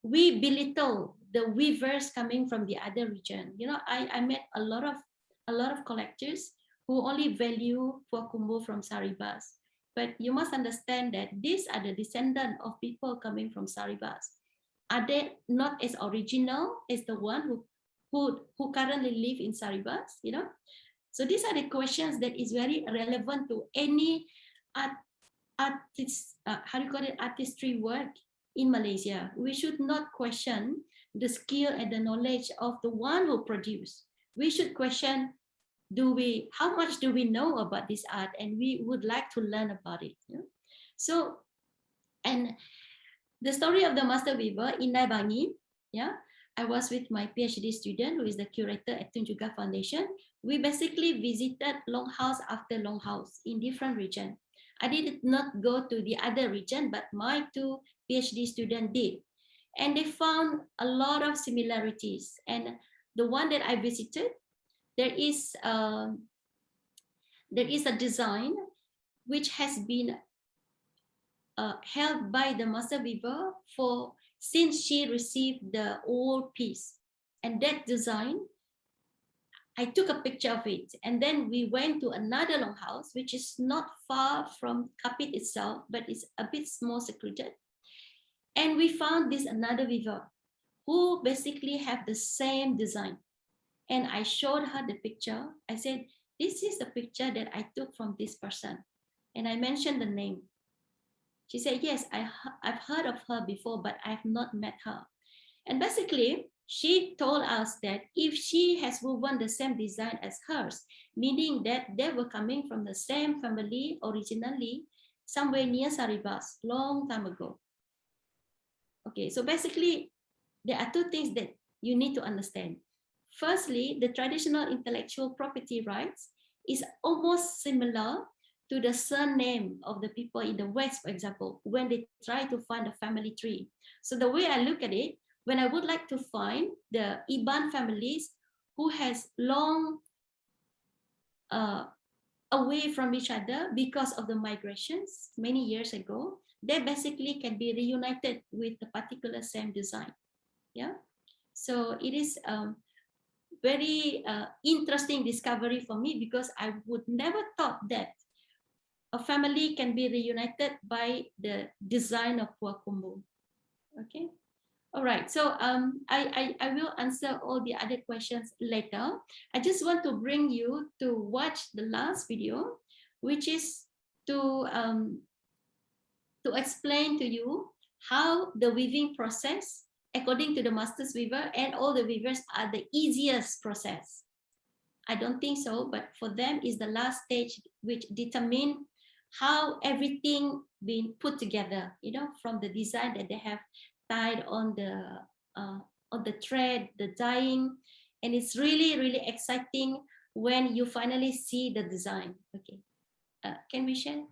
we belittle the weavers coming from the other region. You know, I met a lot of collectors who only value Puak Kumbu from Saribas. But you must understand that these are the descendants of people coming from Saribas. Are they not as original as the one who currently live in Saribas? You know, so these are the questions that is very relevant to any artistry work in Malaysia. We should not question the skill and the knowledge of the one who produced. We should question, how much do we know about this art, and we would like to learn about it. You know? So, and the story of the master weaver in Naibangi, yeah, I was with my PhD student who is the curator at Tunjuga Foundation. We basically visited longhouse after longhouse in different regions. I did not go to the other region, but my two PhD students did. And they found a lot of similarities. And the one that I visited, there is a design which has been held by the master weaver for since she received the old piece. And that design, I took a picture of it, and then we went to another longhouse, which is not far from Kapit itself, but it's a bit more secluded. And we found this another weaver who basically have the same design. And I showed her the picture. I said, this is the picture that I took from this person. And I mentioned the name. She said, yes, I've heard of her before, but I've not met her. And basically, she told us that if she has woven the same design as hers, meaning that they were coming from the same family originally, somewhere near Saribas, long time ago. Okay, so basically, there are two things that you need to understand. Firstly, the traditional intellectual property rights is almost similar to the surname of the people in the West, for example, when they try to find a family tree. So the way I look at it, when I would like to find the Iban families who has long away from each other because of the migrations many years ago, they basically can be reunited with the particular same design. Yeah, so it is very interesting discovery for me, because I would never thought that a family can be reunited by the design of Kumbu. Okay. All right, so I will answer all the other questions later. I just want to bring you to watch the last video, which is to explain to you how the weaving process, according to the master's weaver and all the weavers, are the easiest process. I don't think so, but for them is the last stage which determine how everything being put together, you know, from the design that they have tied on the thread, the dyeing, and it's really, really exciting when you finally see the design. Okay, can we share?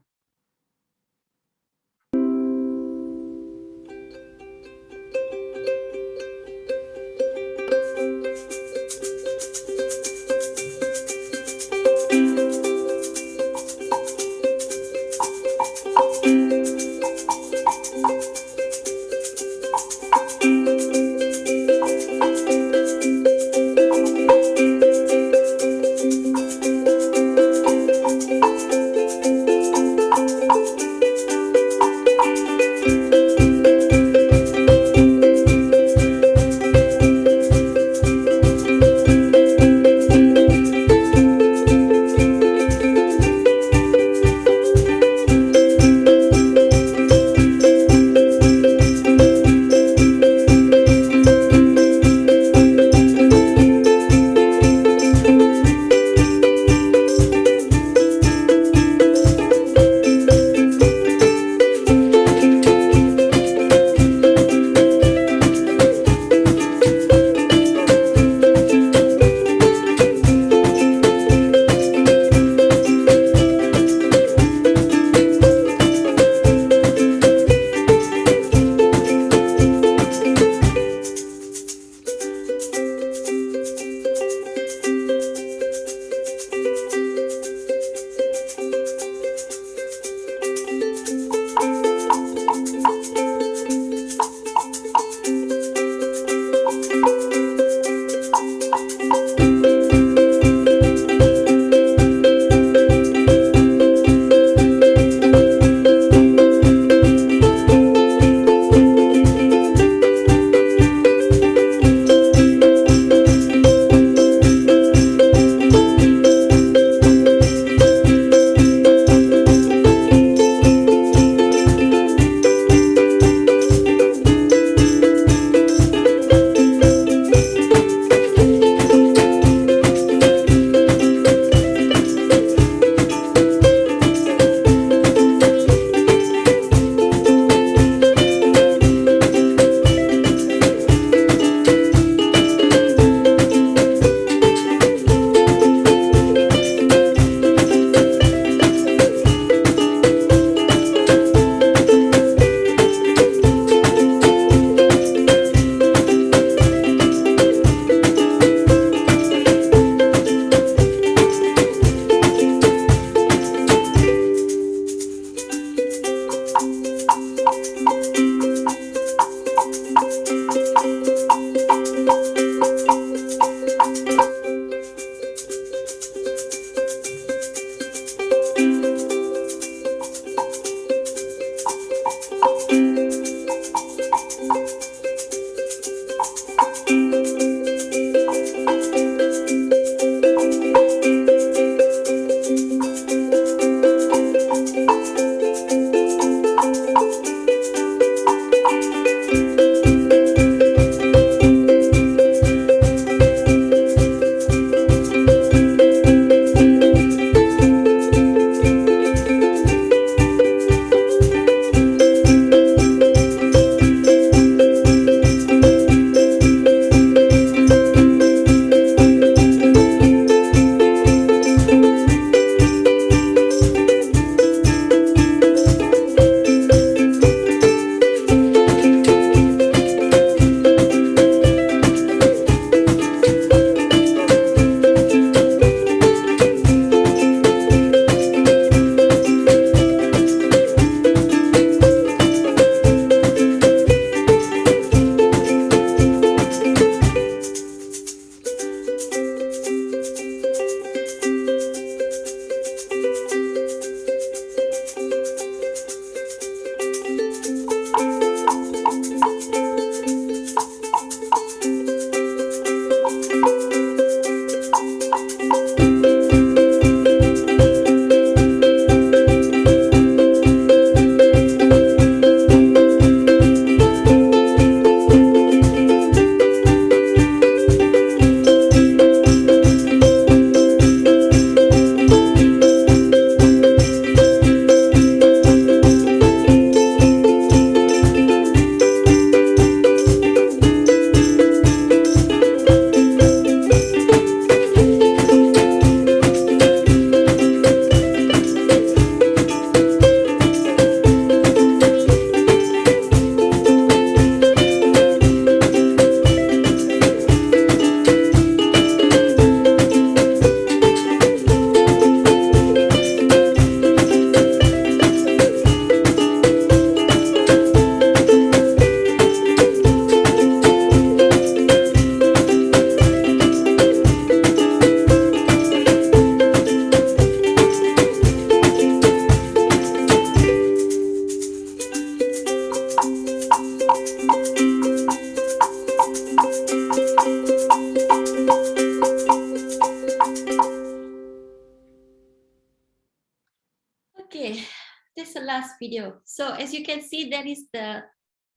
last video. So as you can see, that is the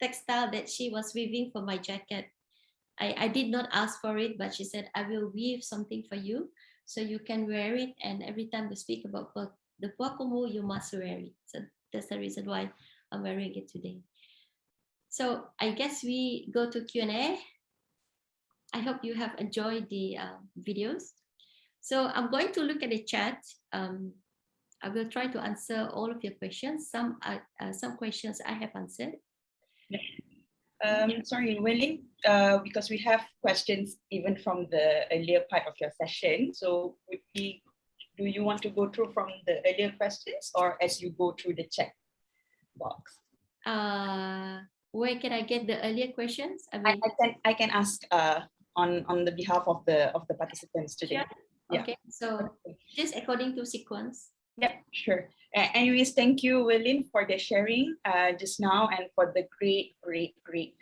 textile that she was weaving for my jacket. I did not ask for it, but she said, I will weave something for you so you can wear it. And every time we speak about the Kumbu, you must wear it. So that's the reason why I'm wearing it today. So I guess we go to Q&A. I hope you have enjoyed the videos. So I'm going to look at the chat. I will try to answer all of your questions. Some questions I have answered. Sorry, Welyn, because we have questions even from the earlier part of your session. So do you want to go through from the earlier questions or as you go through the chat box? Where can I get the earlier questions? I can ask on the behalf of the participants today. Sure. Yeah. Okay, so just according to sequence. Yep, sure. Anyways, thank you, Welyn, for the sharing just now and for the great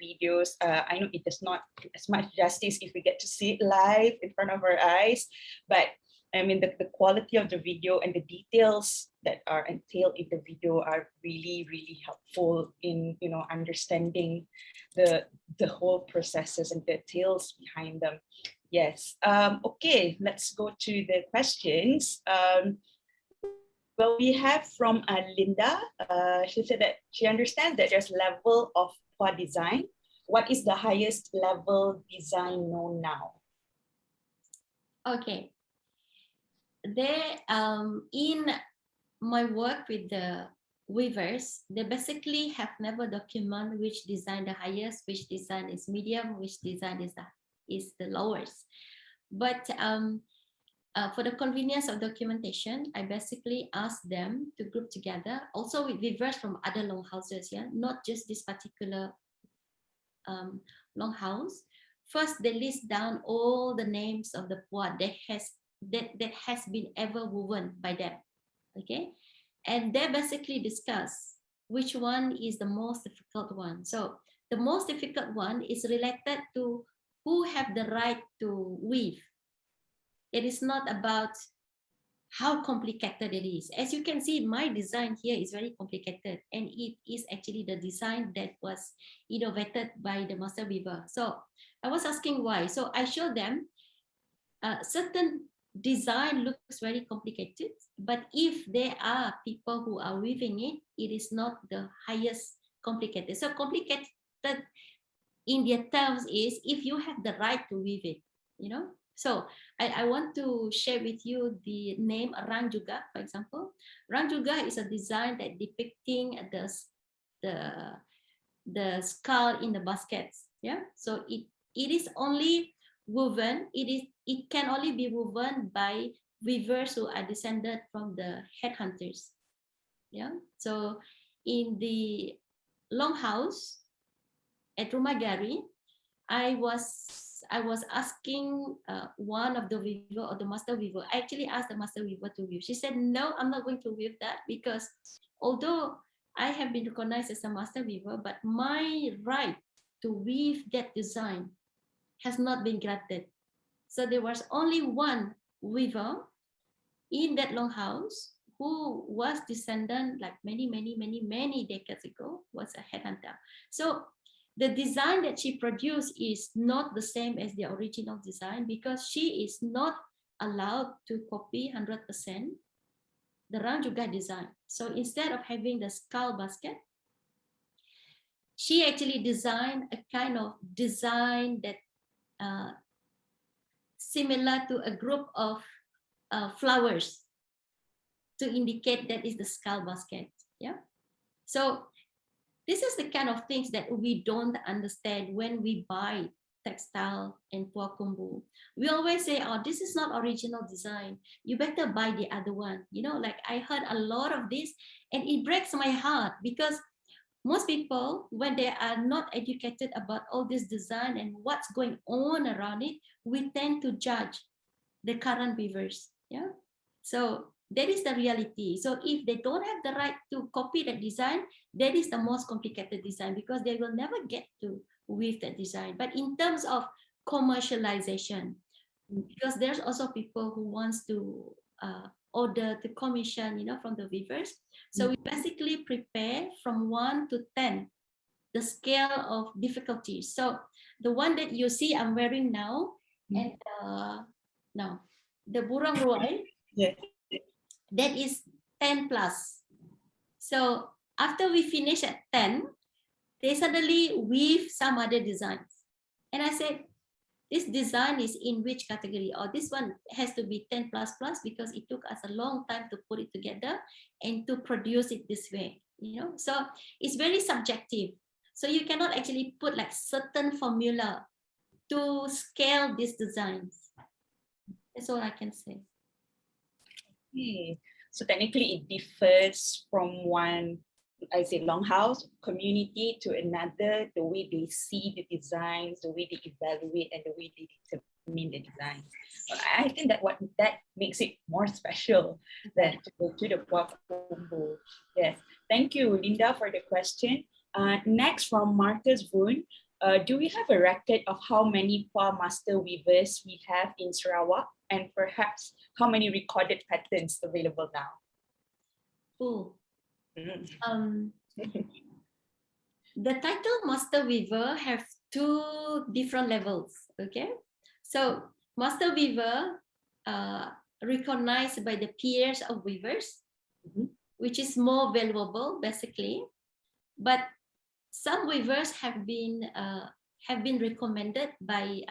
videos. I know it does not do as much justice if we get to see it live in front of our eyes, but I mean, the quality of the video and the details that are entailed in the video are really helpful in, you know, understanding the whole processes and details behind them. Yes. Okay, let's go to the questions. Well, we have from Linda. She said that she understands that there's level of POA design. What is the highest level design known now? Okay. There, in my work with the weavers, they basically have never documented which design the highest, which design is medium, which design is the lowest. But for the convenience of documentation, I basically asked them to group together, also with weavers from other longhouses, yeah, not just this particular longhouse. First, they list down all the names of the POA that has been ever woven by them, okay? And they basically discuss which one is the most difficult one. So the most difficult one is related to who have the right to weave. It is not about how complicated it is. As you can see, my design here is very complicated, and it is actually the design that was innovated by the master weaver. So I was asking why. So I showed them certain design looks very complicated, but if there are people who are weaving it, it is not the highest complicated. So complicated in their terms is if you have the right to weave it, you know. So I want to share with you the name Rang Juga, for example. Rang Juga is a design that depicting the skull in the baskets. Yeah. So it is only woven. It can only be woven by weavers who are descended from the headhunters. Yeah. So in the longhouse at Rumagari, I was asking one of the weaver or the master weaver. I actually asked the master weaver to weave. She said, no, I'm not going to weave that because although I have been recognized as a master weaver, but my right to weave that design has not been granted. So there was only one weaver in that longhouse who was descendant like many decades ago, was a headhunter. So the design that she produced is not the same as the original design because she is not allowed to copy 100% the Rang Juga design. So instead of having the skull basket, she actually designed a kind of design that similar to a group of flowers to indicate that is the skull basket. Yeah. So this is the kind of things that we don't understand when we buy textile and POA Kumbu. We always say, oh, this is not original design. You better buy the other one. You know, like I heard a lot of this and it breaks my heart because most people, when they are not educated about all this design and what's going on around it, we tend to judge the current weavers. Yeah. So that is the reality. So if they don't have the right to copy that design, that is the most complicated design because they will never get to weave that design. But in terms of commercialization, because there's also people who wants to order to commission, from the weavers. So we basically prepare from 1 to 10, the scale of difficulty. So the one that you see I'm wearing now, and now the burung ruai, that is 10 plus. So after we finish at 10, they suddenly weave some other designs. And I said, this design is in which category? Or this one has to be 10 plus plus because it took us a long time to put it together and to produce it this way. So it's very subjective. So you cannot actually put like certain formula to scale these designs. That's all I can say. Okay. So technically it differs from one, I say, longhouse community to another, the way they see the designs, the way they evaluate, and the way they determine the designs. But I think that makes it more special than to go to the Kumbu. Yes, thank you, Linda, for the question. Next, from Marcus Boone, do we have a record of how many Pua master weavers we have in Sarawak, and perhaps how many recorded patterns available now? Oh. The title Master Weaver have 2 different levels, okay? So Master Weaver recognized by the peers of weavers, which is more valuable basically, but some weavers have been recommended by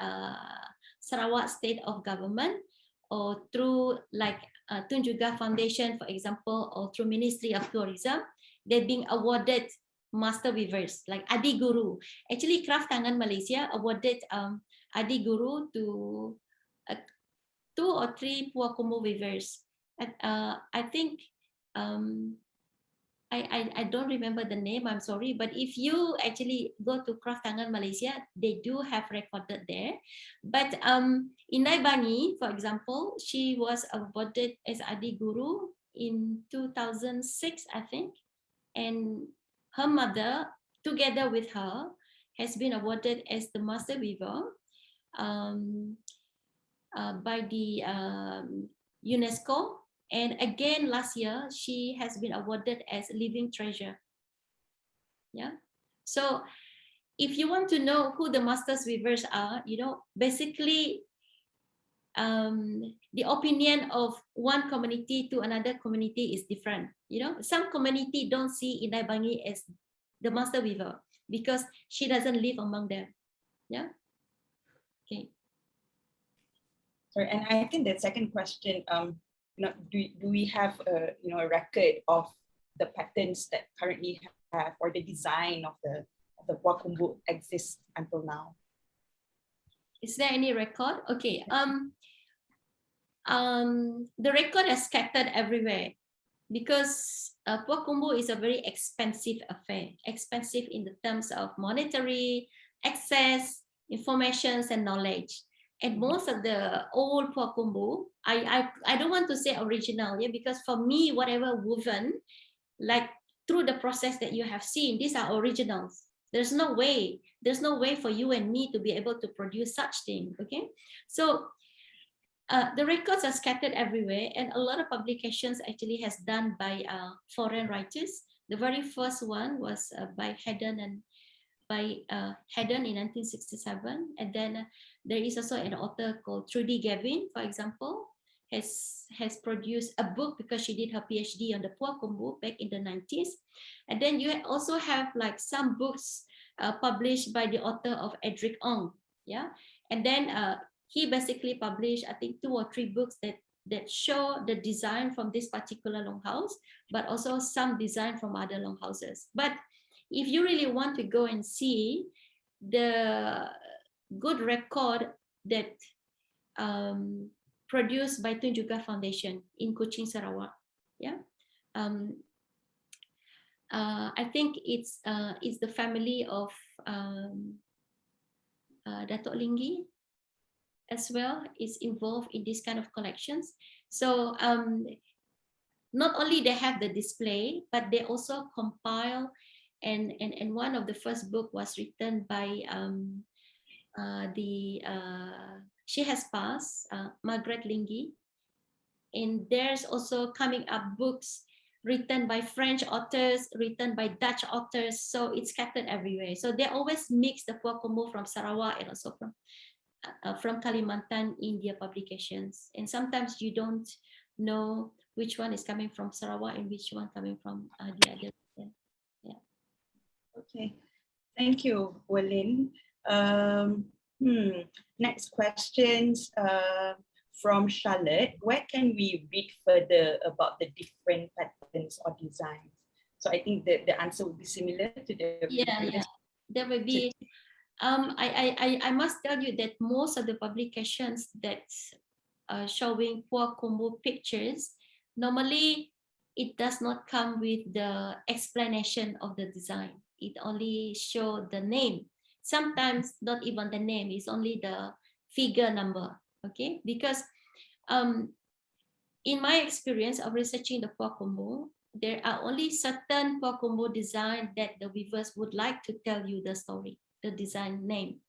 Sarawak State of Government, or through like Tun Juga Foundation, for example, or through Ministry of Tourism. They're being awarded master weavers like Adi Guru. Actually, Craft Tangan Malaysia awarded Adi Guru to 2 or 3 Pua Kumbu weavers. I think I don't remember the name, I'm sorry, but if you actually go to Craft Tangan Malaysia, they do have recorded there. But Inai Bani, for example, she was awarded as Adi Guru in 2006, I think, and her mother, together with her, has been awarded as the Master Weaver by the UNESCO. And again, last year, she has been awarded as Living Treasure. Yeah. So if you want to know who the Masters Weavers are, basically the opinion of one community to another community is different. Some community don't see Inai Bangi as the Master Weaver because she doesn't live among them. Yeah. Okay. Sorry, and I think the second question, do we have a record of the patterns that currently have, or the design of the Pua Kumbu exists until now? Is there any record? Okay. The record is scattered everywhere because Pua Kumbu is a very expensive affair. Expensive in the terms of monetary access, informations, and knowledge. And most of the old Pua Kumbu, I don't want to say original, yeah, because for me, whatever woven, like through the process that you have seen, these are originals. There's no way for you and me to be able to produce such thing. Okay, so the records are scattered everywhere, and a lot of publications actually has done by foreign writers. The very first one was by Haddon in 1967, and then there is also an author called Trudy Gavin, for example, has produced a book because she did her PhD on the Pua Kumbu back in the 90s. And then you also have like some books published by the author of Edric Ong, yeah. And then he basically published, I think, 2 or 3 books that show the design from this particular longhouse, but also some design from other longhouses. But if you really want to go and see the good record that produced by Tun Juga Foundation in Kuching, Sarawak, yeah, I think it's the family of Datuk Linggi as well is involved in this kind of collections. So not only they have the display, but they also compile, and one of the first book was written by she has passed, Margaret Linggi, and there's also coming up books written by French authors, written by Dutch authors. So it's scattered everywhere. So they always mix the Puak Kumbu from Sarawak and also from Kalimantan in their publications. And sometimes you don't know which one is coming from Sarawak and which one coming from the other. Yeah. Okay, thank you, Welyn. Next questions from Charlotte. Where can we read further about the different patterns or designs? So I think that the answer would be similar to the previous. There will be. I must tell you that most of the publications that showing Puak Kumbu pictures, normally it does not come with the explanation of the design. It only show the name. Sometimes not even the name, it's only the figure number. Okay, because in my experience of researching the Puak Kumbu, there are only certain Puak Kumbu design that the weavers would like to tell you the story, the design name.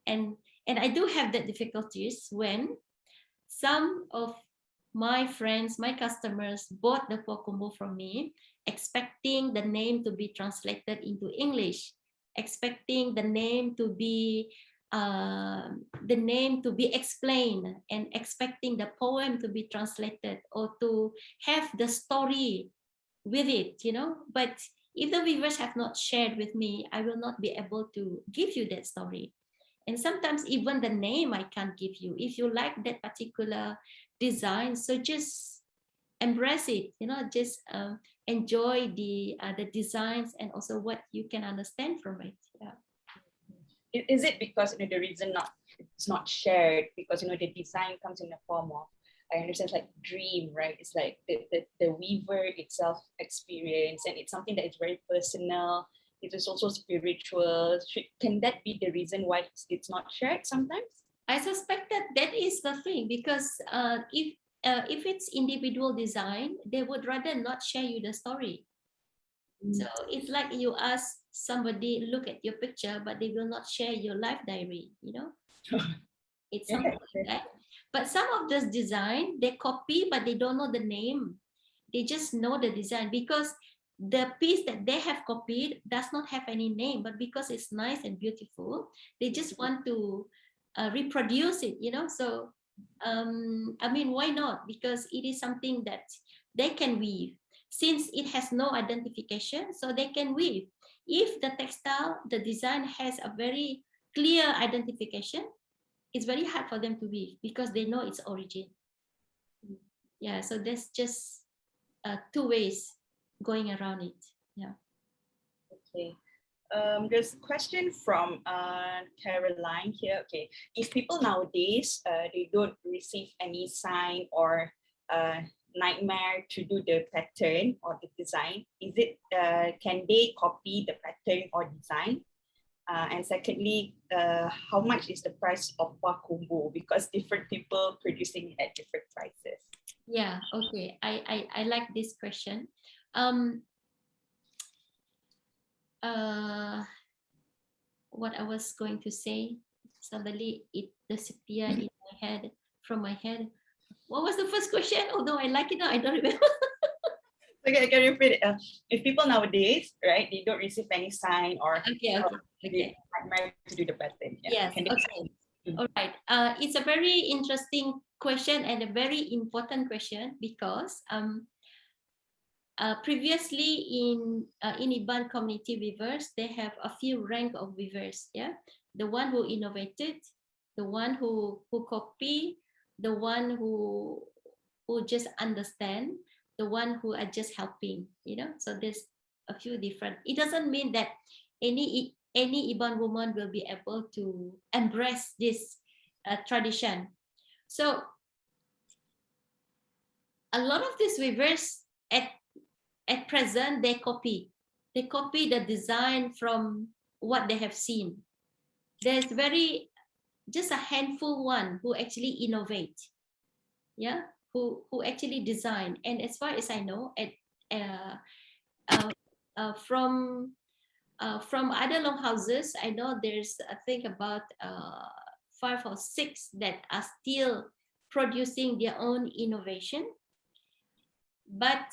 And I do have that difficulties when some of my friends, my customers bought the Puak Kumbu from me, expecting the name to be translated into English, expecting the name to be explained, and expecting the poem to be translated or to have the story with it, you know. But if the weavers have not shared with me, I will not be able to give you that story. And sometimes even the name I can't give you. If you like that particular design, so just embrace it, you know, just enjoy the designs and also what you can understand from it. Yeah. Is it because the reason it's not shared because the design comes in the form of, I understand, it's like dream, right? It's like the weaver itself experience, and it's something that is very personal. It is also spiritual. Can that be the reason why it's not shared sometimes? I suspect that is the thing, because if it's individual design, they would rather not share you the story. So it's like you ask somebody look at your picture, but they will not share your life diary, you know. It's something like that. But some of this design, they copy, but they don't know the name. They just know the design because the piece that they have copied does not have any name, but because it's nice and beautiful, they just want to reproduce it, you know. So I mean, why not? Because it is something that they can weave. Since it has no identification, so they can weave. If the textile, the design has a very clear identification, it's very hard for them to weave because they know its origin. Yeah, so there's just 2 ways going around it. Yeah. Okay. There's a question from Caroline here. Okay, if people nowadays they don't receive any sign or nightmare to do the pattern or the design, is it can they copy the pattern or design? And secondly, how much is the price of Puak Kumbu? Because different people producing at different prices. Yeah, okay. I like this question. What I was going to say, suddenly it disappeared in my head, from my head. What was the first question? Although I like it now, I don't remember. Okay, I can repeat it. If people nowadays, right, they don't receive any sign or Okay. to do the pattern. Yes. Okay. All right. It's a very interesting question and a very important question because previously in Iban community weavers, they have a few rank of weavers. Yeah, the one who innovated, the one who copy, the one who just understand, the one who are just helping. You know, so there's a few different. It doesn't mean that any Iban woman will be able to embrace this tradition. So a lot of these weavers at present, they copy the design from what they have seen. There's just a handful one who actually innovate, yeah, who actually design. And as far as I know, from other longhouses, I know there's, I think, about 5 or 6 that are still producing their own innovation. But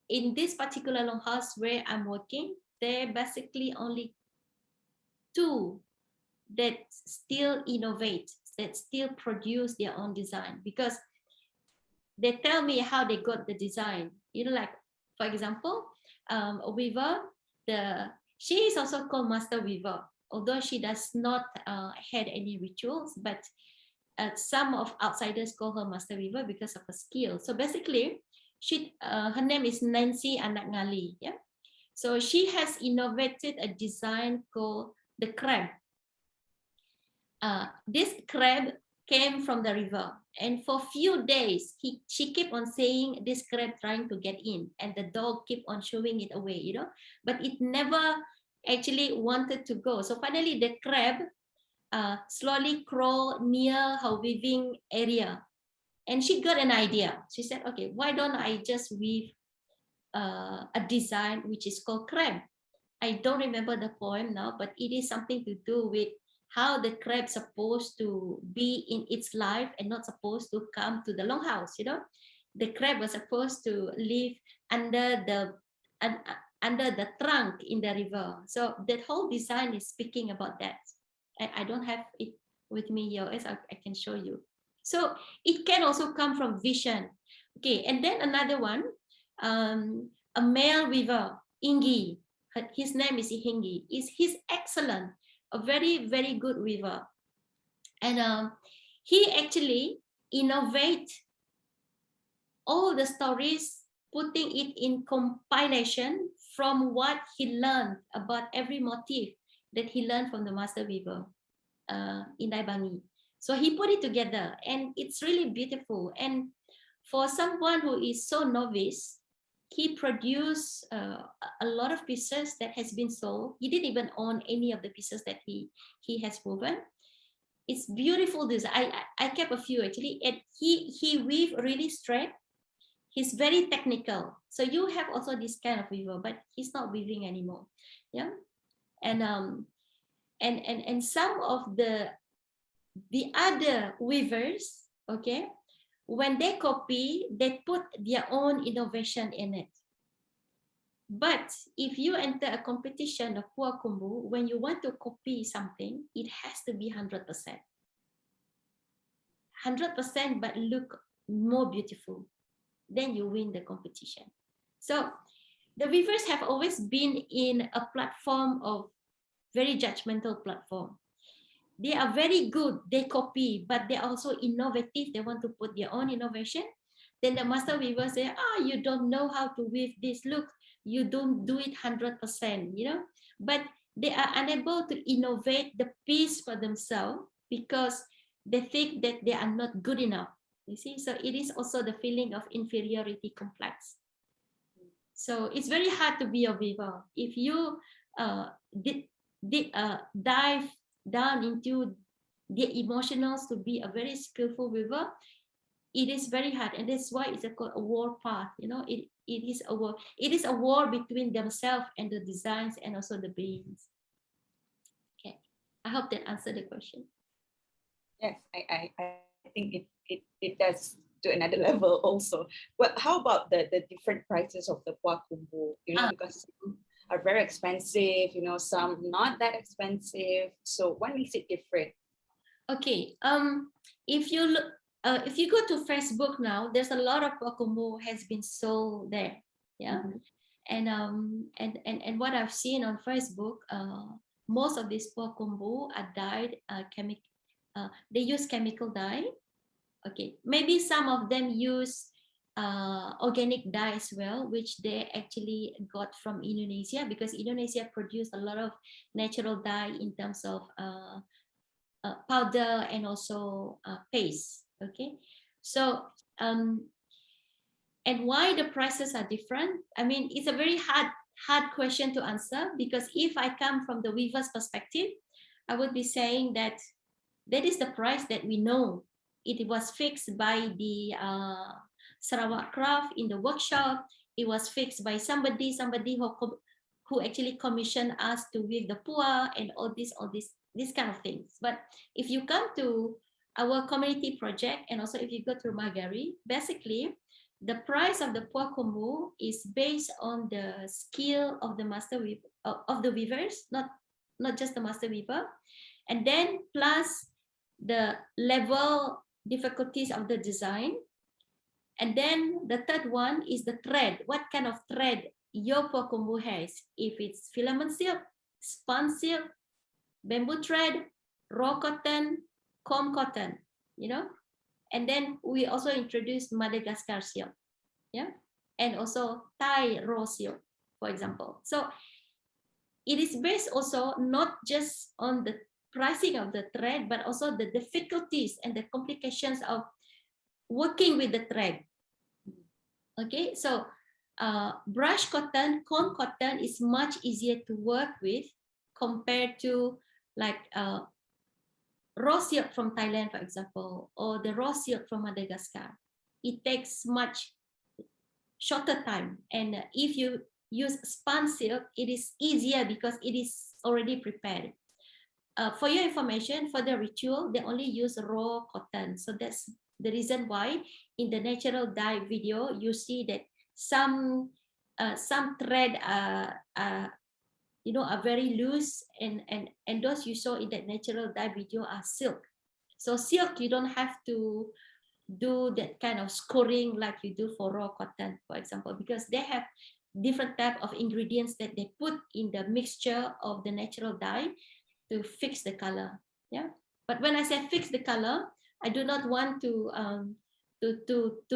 in this particular longhouse where I'm working, there are basically only 2 that still innovate, that still produce their own design, because they tell me how they got the design. You know, like for example, a weaver, she is also called master weaver, although she does not had any rituals, but some of outsiders call her master weaver because of her skill. So basically, her name is Nancy Anak Ngali. Yeah, so she has innovated a design called the crab. This crab came from the river, and for few days she kept on saying this crab trying to get in, and the dog kept on showing it away, you know, but it never actually wanted to go. So finally the crab slowly crawled near her weaving area, and she got an idea. She said, okay, why don't I just weave a design which is called crab. I don't remember the poem now, but it is something to do with how the crab supposed to be in its life and not supposed to come to the longhouse. You know, the crab was supposed to live under the trunk in the river. So that whole design is speaking about that. I don't have it with me here, as I can show you. So it can also come from vision. Okay, and then another one, a male weaver, Ingi. His name is Ihingi. He's excellent, a very, very good weaver. And he actually innovate all the stories, putting it in compilation from what he learned about every motif that he learned from the master weaver in Daibangi. So he put it together, and it's really beautiful. And for someone who is so novice, he produced a lot of pieces that has been sold. He didn't even own any of the pieces that he has woven. It's beautiful design. I kept a few actually, and he weave really straight. He's very technical. So you have also this kind of weaver, but he's not weaving anymore. Yeah, and some of the other weavers, okay, when they copy, they put their own innovation in it. But if you enter a competition of Pua Kumbu, when you want to copy something, it has to be 100%. 100%, but look more beautiful. Then you win the competition. So the weavers have always been in a platform of very judgmental platform. They are very good, they copy, but they're also innovative. They want to put their own innovation. Then the master weaver say, you don't know how to weave this. Look, you don't do it 100%, you know. But they are unable to innovate the piece for themselves because they think that they are not good enough. You see, so it is also the feeling of inferiority complex. So it's very hard to be a weaver. If you dive down into the emotionals to be a very skillful weaver, it is very hard, and that's why it's called a war path. You know, it is a war. It is a war between themselves and the designs and also the beings. Okay, I hope that answered the question. Yes, I think it does to another level also. Well, how about the different prices of the Pua Kumbu? You know, because some are very expensive, you know, some not that expensive. So what makes it different? Okay, if you look, if you go to Facebook now, there's a lot of Pua Kumbu has been sold there. Yeah, and what I've seen on Facebook, most of these Pua Kumbu are dyed they use chemical dye. Okay, maybe some of them use organic dye as well, which they actually got from Indonesia, because Indonesia produced a lot of natural dye in terms of powder and also paste. Okay, so and why the prices are different? I mean, it's a very hard question to answer, because if I come from the weaver's perspective, I would be saying that is the price that we know. It was fixed by the Sarawak craft in the workshop. It was fixed by somebody who actually commissioned us to weave the pua and all these kind of things. But if you come to our community project, and also if you go to Magari, basically the price of the puak kumbu is based on the skill of the master weaver, of the weavers, not just the master weaver, and then plus the level difficulties of the design. And then the third one is the thread. What kind of thread your puak kumbu has? If it's filament silk, spun silk, bamboo thread, raw cotton, comb cotton, you know. And then we also introduced Madagascar silk, yeah, and also Thai raw silk, for example. So it is based also not just on the pricing of the thread, but also the difficulties and the complications of working with the thread. Okay, so brush cotton, comb cotton is much easier to work with compared to like raw silk from Thailand, for example, or the raw silk from Madagascar. It takes much shorter time. And if you use spun silk, it is easier because it is already prepared. For your information, for the ritual, they only use raw cotton. So that's the reason why in the natural dye video, you see that some thread you know, are very loose, and those you saw in that natural dye video are silk. So silk, you don't have to do that kind of scoring like you do for raw cotton, for example, because they have different type of ingredients that they put in the mixture of the natural dye to fix the color. Yeah, but when I say fix the color, I do not want to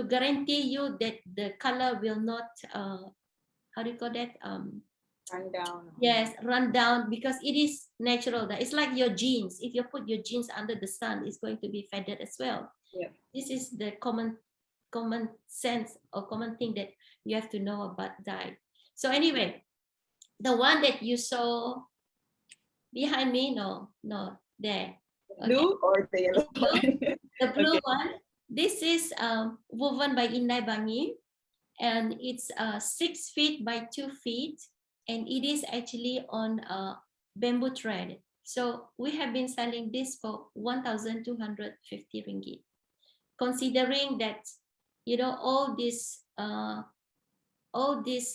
guarantee you that the color will not how do you call that, Run down. yes, run down, because it is natural dye. It's like your jeans. If you put your jeans under the sun, it's going to be faded as well. Yeah. This is the common sense or common thing that you have to know about dye. So anyway, the one that you saw behind me, no, there. Blue or the yellow one? The blue Okay. one, this is woven by Inai Bangi, and it's 6 feet by 2 feet, and it is actually on bamboo thread. So we have been selling this for 1,250 ringgit. Considering that, you know, all this how do you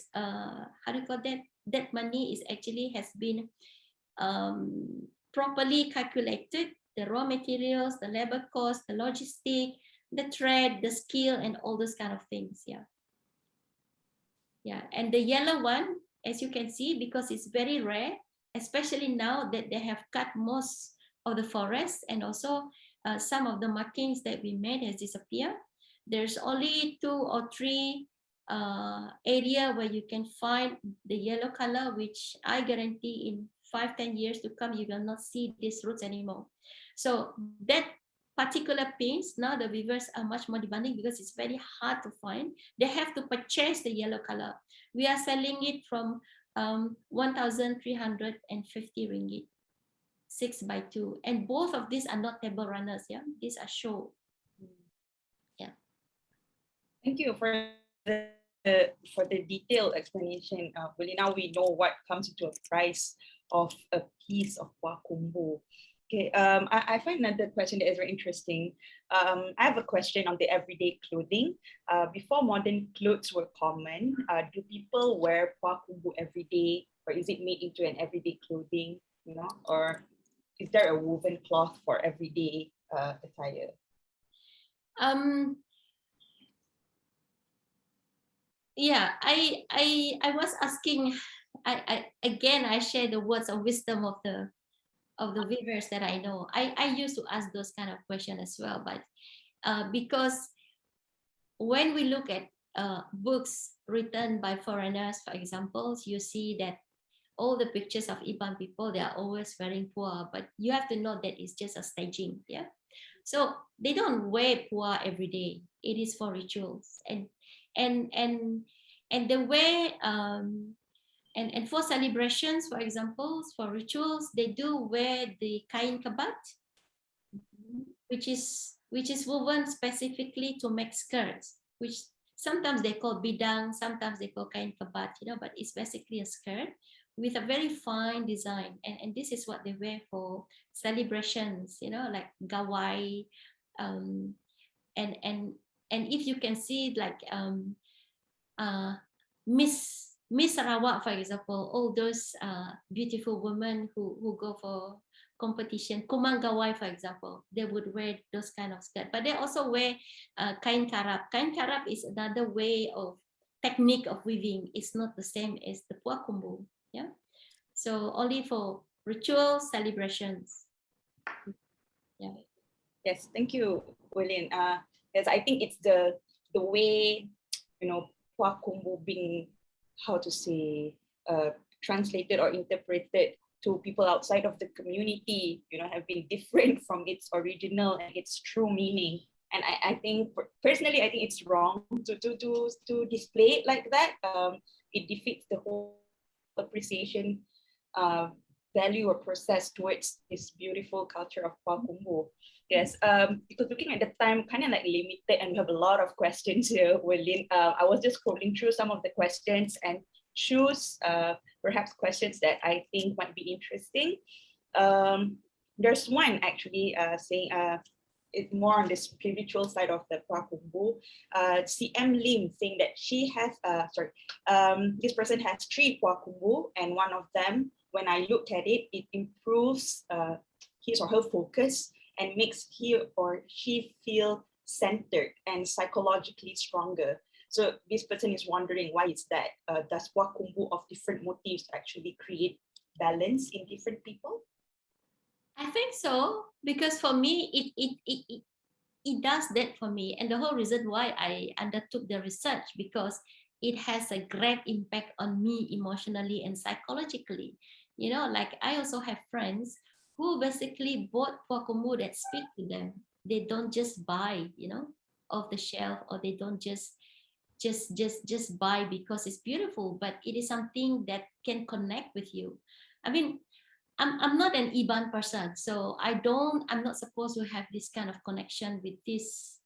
call that? That money is actually has been properly calculated, the raw materials, the labor cost, the logistic, the thread, the skill, and all those kind of things. Yeah. Yeah. And the yellow one, as you can see, because it's very rare, especially now that they have cut most of the forest, and also some of the markings that we made has disappeared. There's only 2 or 3 area where you can find the yellow color, which I guarantee in 5-10 years to come, you will not see these roots anymore. So that particular pins, now the weavers are much more demanding because it's very hard to find. They have to purchase the yellow color. We are selling it from 1,350 ringgit, 6 by 2. And both of these are not table runners. Yeah, these are show. Yeah. Thank you for the detailed explanation, Welyn. Now we know what comes into a price of a piece of kumbu. Okay, I find another question that is very interesting. I have a question on the everyday clothing. Before modern clothes were common, do people wear kumbu every day, or is it made into an everyday clothing? You know, or is there a woven cloth for everyday attire? Yeah, I was asking. I share the words of wisdom of the weavers that I know. I used to ask those kind of questions as well, but because when we look at books written by foreigners, for example, you see that all the pictures of Iban people, they are always wearing puah, but you have to know that it's just a staging. Yeah, so they don't wear puah every day. It is for rituals, and the way and for celebrations, for example, for rituals, they do wear the kain kabat, which is woven specifically to make skirts, which sometimes they call bidang, sometimes they call kain kabat, you know, but it's basically a skirt with a very fine design, and this is what they wear for celebrations, you know, like gawai, and And if you can see like Miss Sarawak, for example, all those beautiful women who go for competition, Kumanggawai, for example, they would wear those kind of skirt, but they also wear kain karap. Kain karap is another way of technique of weaving. It's not the same as the puak kumbu. Yeah, so only for ritual celebrations. Yeah. Yes, thank you, Welyn. Yes, I think it's the way, puak kumbu being, how to say, translated or interpreted to people outside of the community, have been different from its original and its true meaning. And I think, personally, I think it's wrong to display it like that. It defeats the whole appreciation, value or process towards this beautiful culture of puak kumbu. Yes, because looking at the time, kind of like limited, and we have a lot of questions here, Welyn. I was just scrolling through some of the questions and choose perhaps questions that I think might be interesting. There's one actually saying it's more on the spiritual side of the puak kumbu. CM Lim saying that she has, this person has 3 puak kumbu, and one of them, when I looked at it, it improves his or her focus and makes he or she feel centered and psychologically stronger. So this person is wondering why is that? Does puak kumbu of different motifs actually create balance in different people? I think so, because for me, it does that for me. And the whole reason why I undertook the research, because it has a great impact on me emotionally and psychologically. Like I also have friends who basically bought puak kumbu that speak to them. They don't just buy, off the shelf, or they don't just buy because it's beautiful, but it is something that can connect with you. I mean, I'm not an Iban person, so I'm not supposed to have this kind of connection with this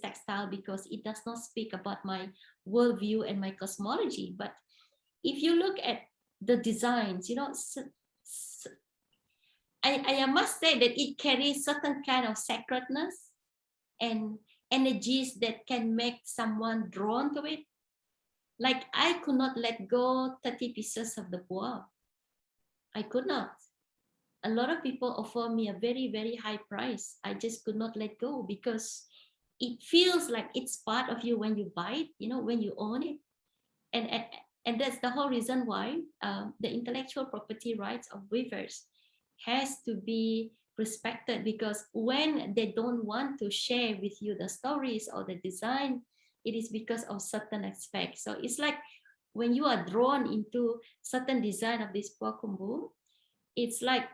textile, because it does not speak about my worldview and my cosmology. But if you look at the designs, I must say that it carries certain kind of sacredness and energies that can make someone drawn to it. Like I could not let go 30 pieces of the puak. I could not. A lot of people offer me a very, very high price. I just could not let go, because it feels like it's part of you when you buy it, when you own it. And that's the whole reason why the intellectual property rights of weavers has to be respected, because when they don't want to share with you the stories or the design, it is because of certain aspects. So it's like when you are drawn into certain design of this puak kumbu, it's like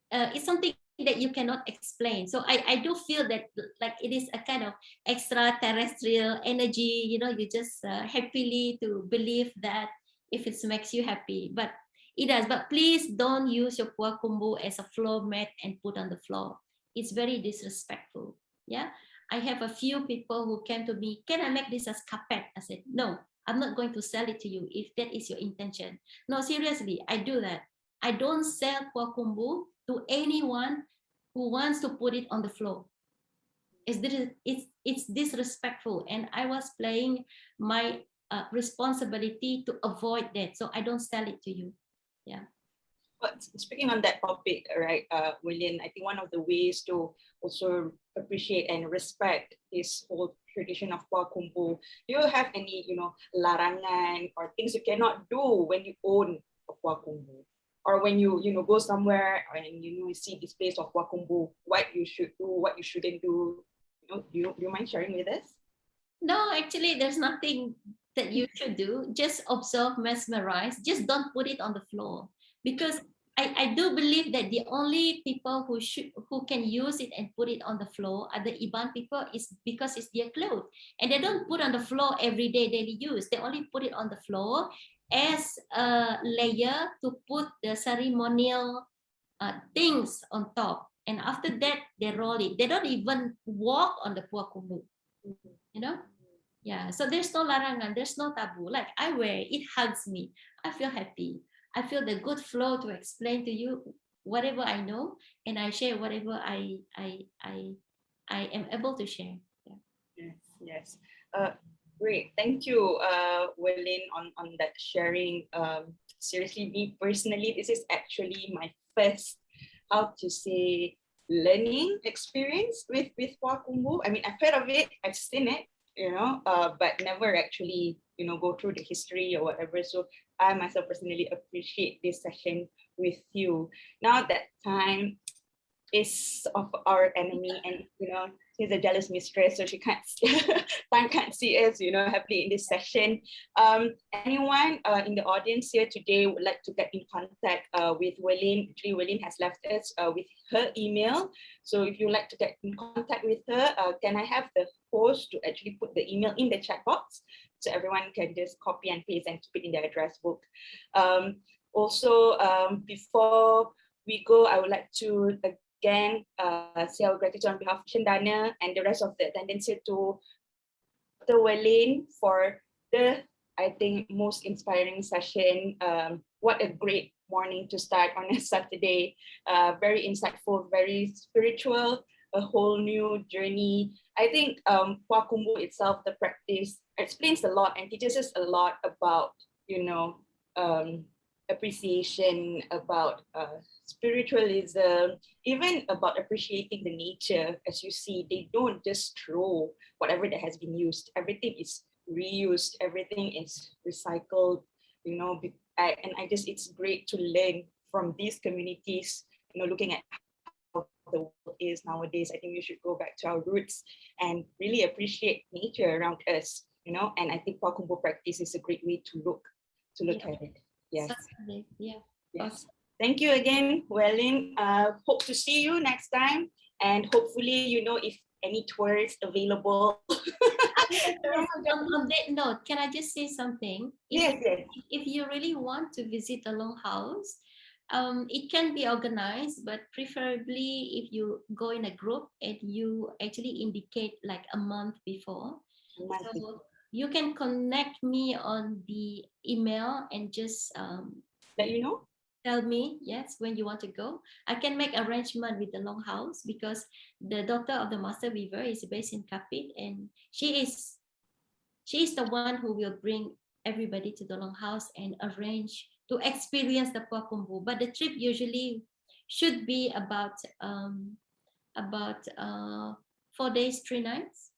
it's something that you cannot explain. So I do feel that like it is a kind of extraterrestrial energy, you just happily to believe that if it makes you happy, but it does. But please don't use your puak kumbu as a floor mat and put on the floor. It's very disrespectful. Yeah, I have a few people who came to me, can I make this as carpet? I said, no, I'm not going to sell it to you if that is your intention. No, seriously, I do that. I don't sell puak kumbu to anyone who wants to put it on the floor. It's disrespectful, and I was playing my responsibility to avoid that, so I don't sell it to you. Yeah. But speaking on that topic, right, Welyn, I think one of the ways to also appreciate and respect this whole tradition of puak kumbu, do you have any, larangan or things you cannot do when you own a puak kumbu? Or when you go somewhere and you see displays of puak kumbu, what you should do, what you shouldn't do? Do you mind sharing with us? No, actually, there's nothing that you should do. Just observe, mesmerize. Just don't put it on the floor, because I do believe that the only people who can use it and put it on the floor are the Iban people, is because it's their clothes, and they don't put on the floor every day daily use. They only put it on the floor as a layer to put the ceremonial things on top, and after that they roll it. They don't even walk on the puak kumbu, Yeah, so there's no larangan, there's no taboo. Like I wear it, hugs me, I feel happy, I feel the good flow to explain to you whatever I know, and I share whatever I I am able to share. Yeah. Yes, yes. Great. Thank you, Welyn, on that sharing. Seriously, me personally, this is actually my first, how to say, learning experience with Kumbu. I mean, I've heard of it, I've seen it, but never actually, go through the history or whatever. So I myself personally appreciate this session with you. Now that time is of our enemy, and she's a jealous mistress, so she can't time can't see us happily in this session. Anyone in the audience here today would like to get in contact with Welyn. Actually, Welyn has left us with her email, so if you'd like to get in contact with her, can I have the host to actually put the email in the chat box so everyone can just copy and paste and keep it in their address book. Also, before we go, I would like to again say our gratitude on behalf of Cendana and the rest of the attendants here to Dr. Welyn for the, I think, most inspiring session. What a great morning to start on a Saturday. Very insightful, very spiritual, a whole new journey. I think Kumbu itself, the practice, explains a lot and teaches us a lot about, appreciation, about spiritualism, even about appreciating the nature. As you see, they don't just throw whatever that has been used. Everything is reused, everything is recycled, and it's great to learn from these communities, looking at how the world is nowadays. I think we should go back to our roots and really appreciate nature around us, and I think Kumbu practice is a great way to look at it. Yes. Yeah. Yes. Awesome. Thank you again, Welyn. Hope to see you next time, and hopefully, if any tours available. On that note, can I just say something? Yes. If you really want to visit the Longhouse, it can be organized, but preferably if you go in a group and you actually indicate like a month before. So you can connect me on the email and just let you know. Tell me, yes, when you want to go. I can make arrangement with the Longhouse because the daughter of the master weaver is based in Kapit, and she is the one who will bring everybody to the Longhouse and arrange to experience the Kumbu. But the trip usually should be about 4 days, 3 nights.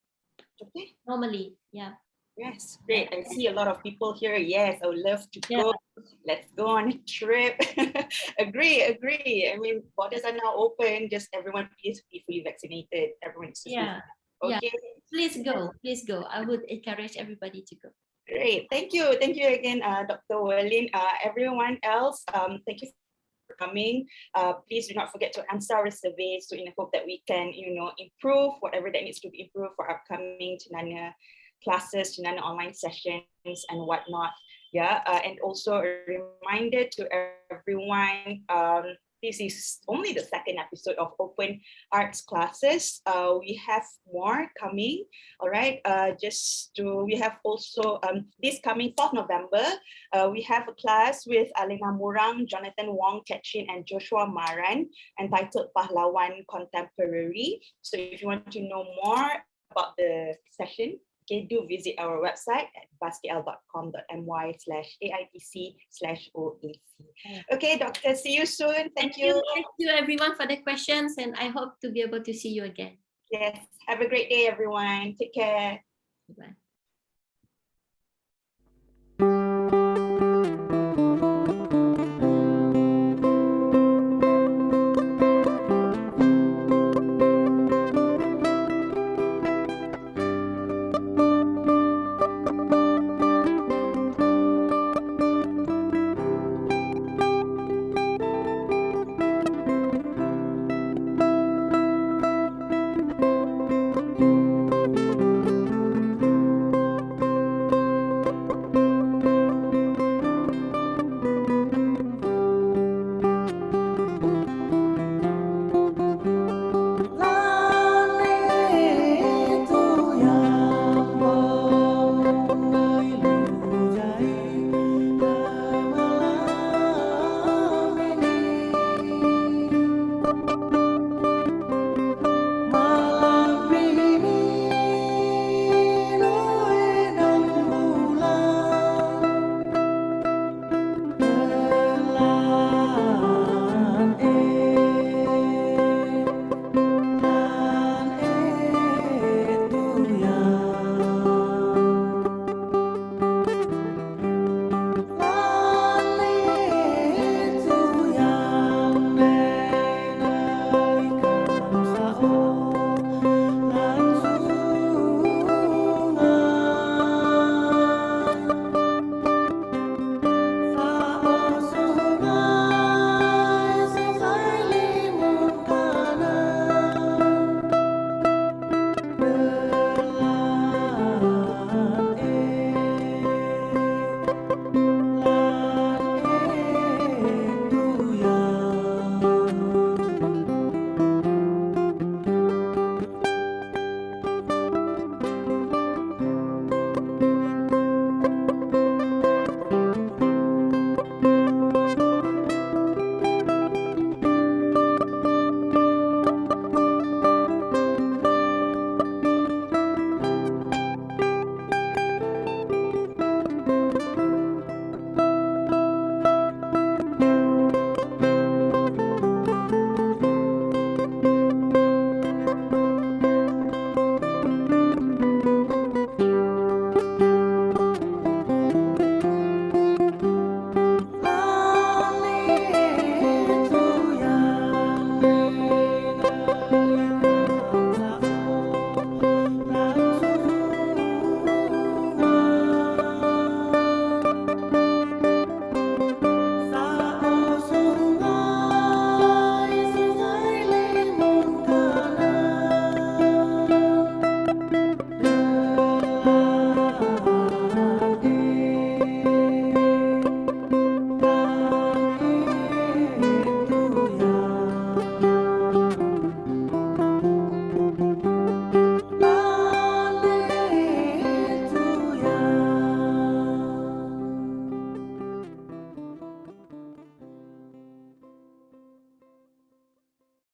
Okay. Normally, yeah. Yes, great. I see a lot of people here. Yes, I would love to go. Let's go on a trip. Agree. I mean, borders are now open. Just everyone please be fully vaccinated. Everyone is yeah. Okay. Yeah. Please go. I would encourage everybody to go. Great. Thank you again, Dr. Welyn. Everyone else, thank you for coming. Please do not forget to answer our surveys so in the hope that we can, improve whatever that needs to be improved for upcoming Cendana classes, Cendana online sessions and whatnot. Yeah, and also a reminder to everyone, this is only the second episode of Open Arts classes. We have more coming, all right? We have also, this coming 4th November, we have a class with Alina Murang, Jonathan Wong, Ketchin, and Joshua Maran, entitled Pahlawan Contemporary. So if you want to know more about the session, okay, do visit our website at basketl.com.my/AITC/OAC. Okay, Doctor, see you soon. Thank you. Thank you everyone for the questions, and I hope to be able to see you again. Yes, have a great day, everyone. Take care. Bye.